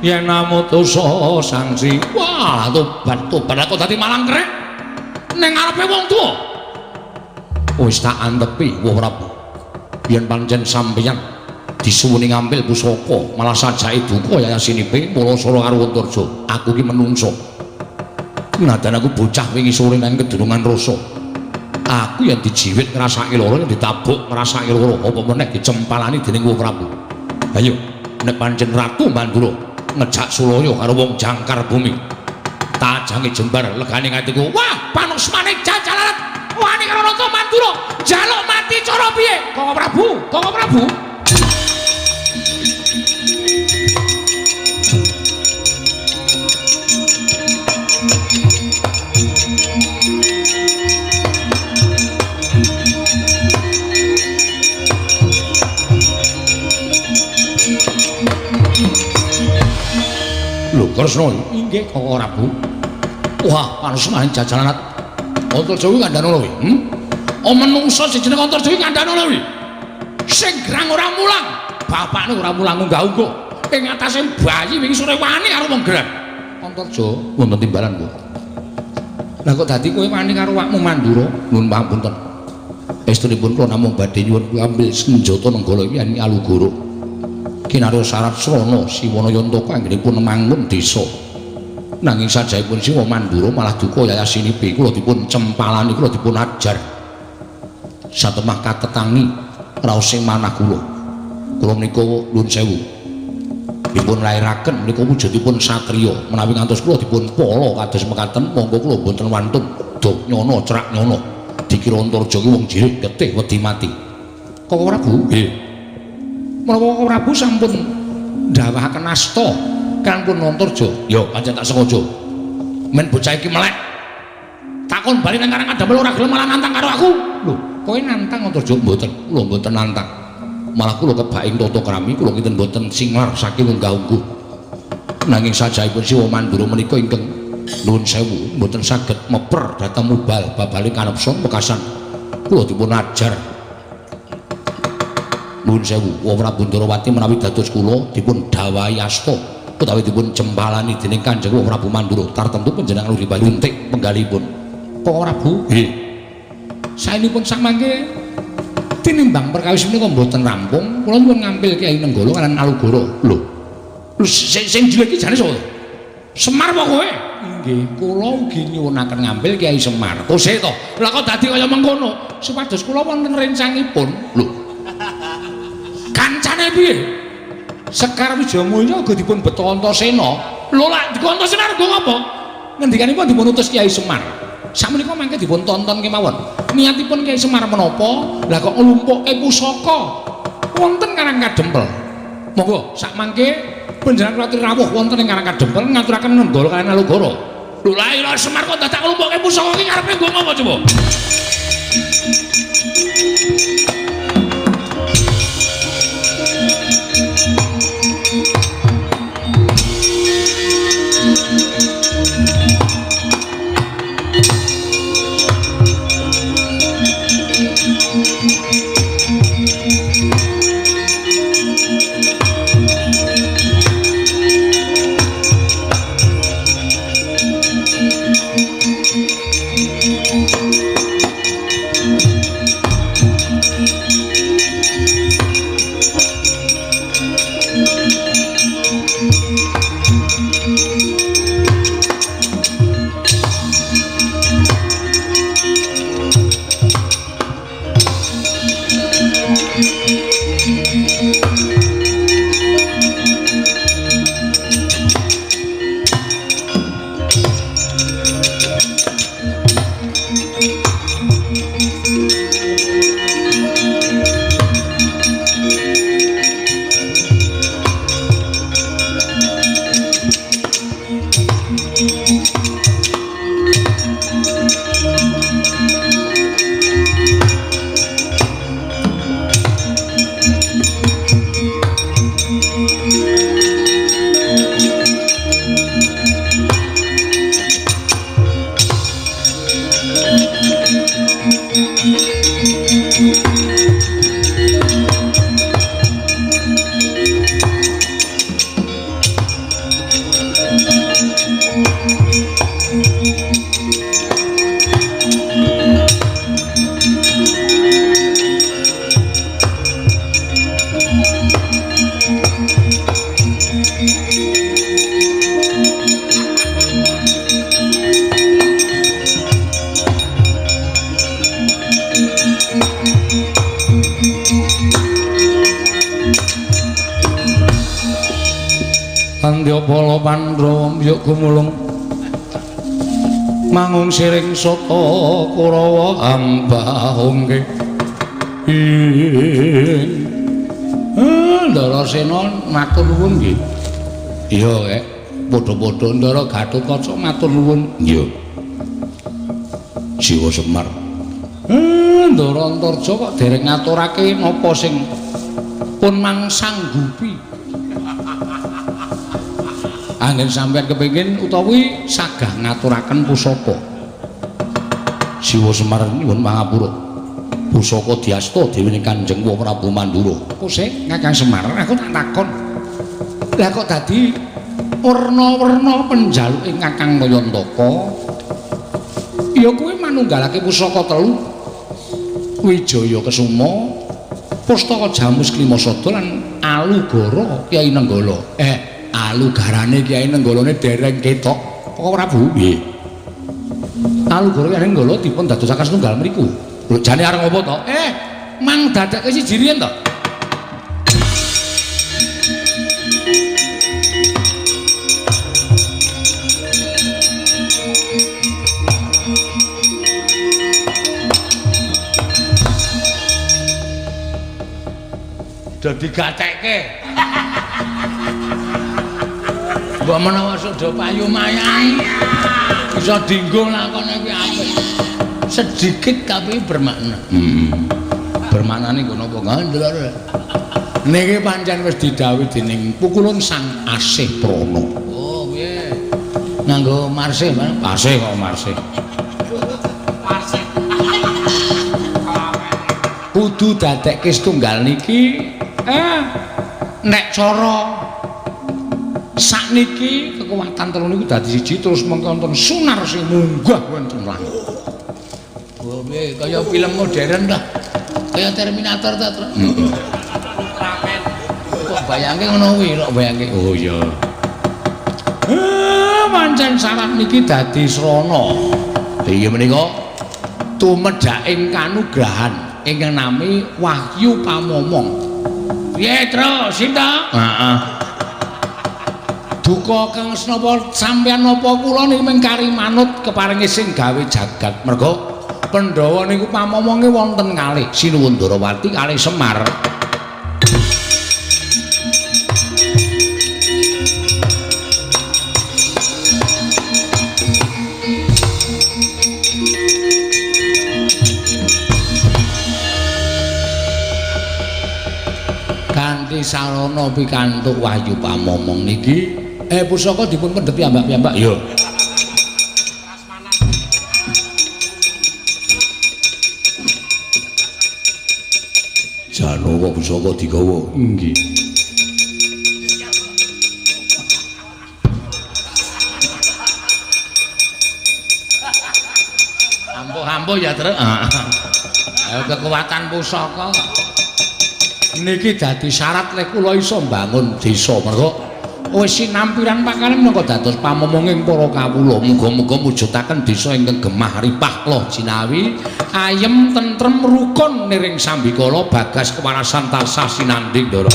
yen namutusa sangsi. Wah, tobat aku dadi malang krek ning ngarepe wong tuwa. Wis tak antepi Wah Prabu. Yen pancen sampeyan disuwuni ngambil pusaka malah sajake duka yayasinipe mula Sora karo Antarja. Aku ki menungso. Nadan aku bocah wingi sore nang kedurungan rasa. Aku yang dijiwit ngrasake lara, yang ditabuk ngrasake lara, apa meneh dicempalani dening Wah Prabu. Ayo, nek pancen Ratu Mandura ngejak Sulaya karo wong jangkar bumi. Tak jange jembar legane atiku. Wah, panusmane jajalan wani karo Ratu Mandura. Jaluk mati cara piye? Koko Prabu, Koko Prabu. Lho, Kresna inggih Koko Prabu. Wah, panusmane jajalan Antarja kuwi kandhane lho. O menungso sing jeneng Antarja kuwi kandhane lho. Sing grang ora mulang, bapakne ora mulang unggah-ungguh. Ing atase bayi wingi sore wani karo wong grang. Antarja wonten timbalan kok. Lah kok dadi kowe wani karo wakmu Mandura? Nuwun pangapunten. Estunipun kula namung badhe nyuwun ambil senjata nenggala iki Alugoro. Kinarya syarat srana Siwana Yantaka anggenipun mangun desa. Nanging sajaipun Siwa Mandura malah duka yayasinipe kula dipun cempalani, kula dipun ajar. Satemah katetangi raos sing manah kula. Kula menika nuwun sewu. Dipun lairaken menika wujudipun satriya, menawi ngantos kula dipun pala kados mekaten monggo kula boten wantun Danyana cerak nyana. Dikira Antarja ki wong jirik getih wedi mati. Koko Prabu? Nggih. Menawa Koko Prabu sampun ndhawahaken asta kanpun Antarja, ya pancen tak sengaja. Men bocah iki melek. Takon bali nang Karang Kadamel ora gelem malah nantang karo aku. Lho, kowe nantang Antarja mboten? Kula mboten nantang. Malah kula kebaing tata krami, kula kinten mboten singlar saking unggah-ungguh. Nanging sajaipun Siwa Mandura menika ingkang nuwun sewu mboten saged meper dhateng mubal babaling kanepson pekasan. Kula dipun ajar. Nuwun sewu, Wah Prabu Ndarawati menawi dados kula dipun dawahi asta utawi dipun cempalani dening Kanjeng Wah Prabu Mandura tartemtu panjenengan uri baluntik penggalipun. Koko Prabu? Nggih. Saenipun samangke tinimbang perkawis menika mboten rampung, kula nyuwun ngambil Kyai Nenggala kaliyan Alugoro. Lho. Sing jiwa iki jane sapa? Semar apa kowe? Nggih, kula ugi nyuwunaken ngambil Kyai Semar. Kose to. Lah kok dadi kaya mengkono? Supados kula wonten rencangipun. Lho. Kancane piye? Sekar Wijayamulya uga dipun beto Antasena. Lho lak dikon Antasena rego ngapa? Ngendikanipun dipun utus Kyai Semar. Sakmenika mangke dipun tonton kemawon. Niatipun Kyai Semar menapa? Lah kok nglumpukke pusaka wonten Karang Kadempel. Monggo sak mangke panjenengan kula rawuh wonten ing Karang Kadempel ngaturaken nenggala kaliyan Alugoro. Lho la ila Semar kok dadak nglumpukke pusaka iki karepe nggo ngapa coba? Andyapala Pandhawa yuk gumulung mangung siring sata Kurawa ambahungke Ndarasena matur nuwun nggih. Iya kek padha-padha Ndara Gatotkaca matur nuwun. Iya. Siwa Semar. Ndara Antarja kok dereng ngaturake napa sing pun mangsanggupi. Anggen sampeyan kepengin utawi sagah ngaturaken pusaka. Siwa Semar nyuwun pangapura. Pusaka diasta dening Kanjeng Prabu Mandura. Kose Kakang Semar, aku tak takon. Lah kok dadi werna-werna penjaluke Kakang Nayantaka? Ya kuwi manunggalake pusaka telu. Wijaya Kesuma, Pustaka Jamus Klimasada lan Alugara Kyai Nenggala. Alugarane Kyai Nenggalane dereng ketok. Kok Prabu? Nggih. Alugara Kyai Nenggala dipun dadosaken setunggal mriku. Lho jane arep apa to? Mang dadekke siji riyen to. Dadi gatekke. Mbok menawa suda payu mayang bisa dienggo lakone kuwi apik. Sedikit tapi bermakna. Bermaknane nggo napa ngandel. Niki pancen wis didhawuhi dening pukulun Sang Asih Prana. Oh, piye? Nganggo marsih, Asih kok marsih. Marsih. Kudu dadekke setunggal niki. Nek cara sakniki kekuatan telu niku dadi siji terus mengko wonten sunar sing munggah wonten langit. Oh piye kaya film modern dah. Kaya Terminator ta, Tru. Ramen. Kok bayange ngono kuwi, kok bayange. Oh iya. Pancen syarat niki dadi srana. Inggih menika tumedhaking kanugrahan ingkang nami Wahyu Pamomong. Piye, Tru? Sinta? Heeh. Duka kang napa sampeyan napa kula niki mengkari manut keparingi sing gawe jagat. Mergo Pandhawa niku pamomonge wonten kalih Sinuwun Darawati kalih Semar. Kanthi sarana pikantuk Wahyu Pamomong niki pusaka dipun pendhet piyambak-piyambak. Ya. Janowo pusaka digawa. Nggih. Ampuh-ampuh ya, Tru. Ayo kekuatan pusaka. Niki dadi syarat lek kula iso mbangun desa mergo wis sinampiran pakarep mengko dados pamomonging para kawula. Muga-muga mujudaken desa ingkang gemah ripah loh jinawi ayem tentrem rukun niring sambikala bagas kewarasan tansah sinanding ndara.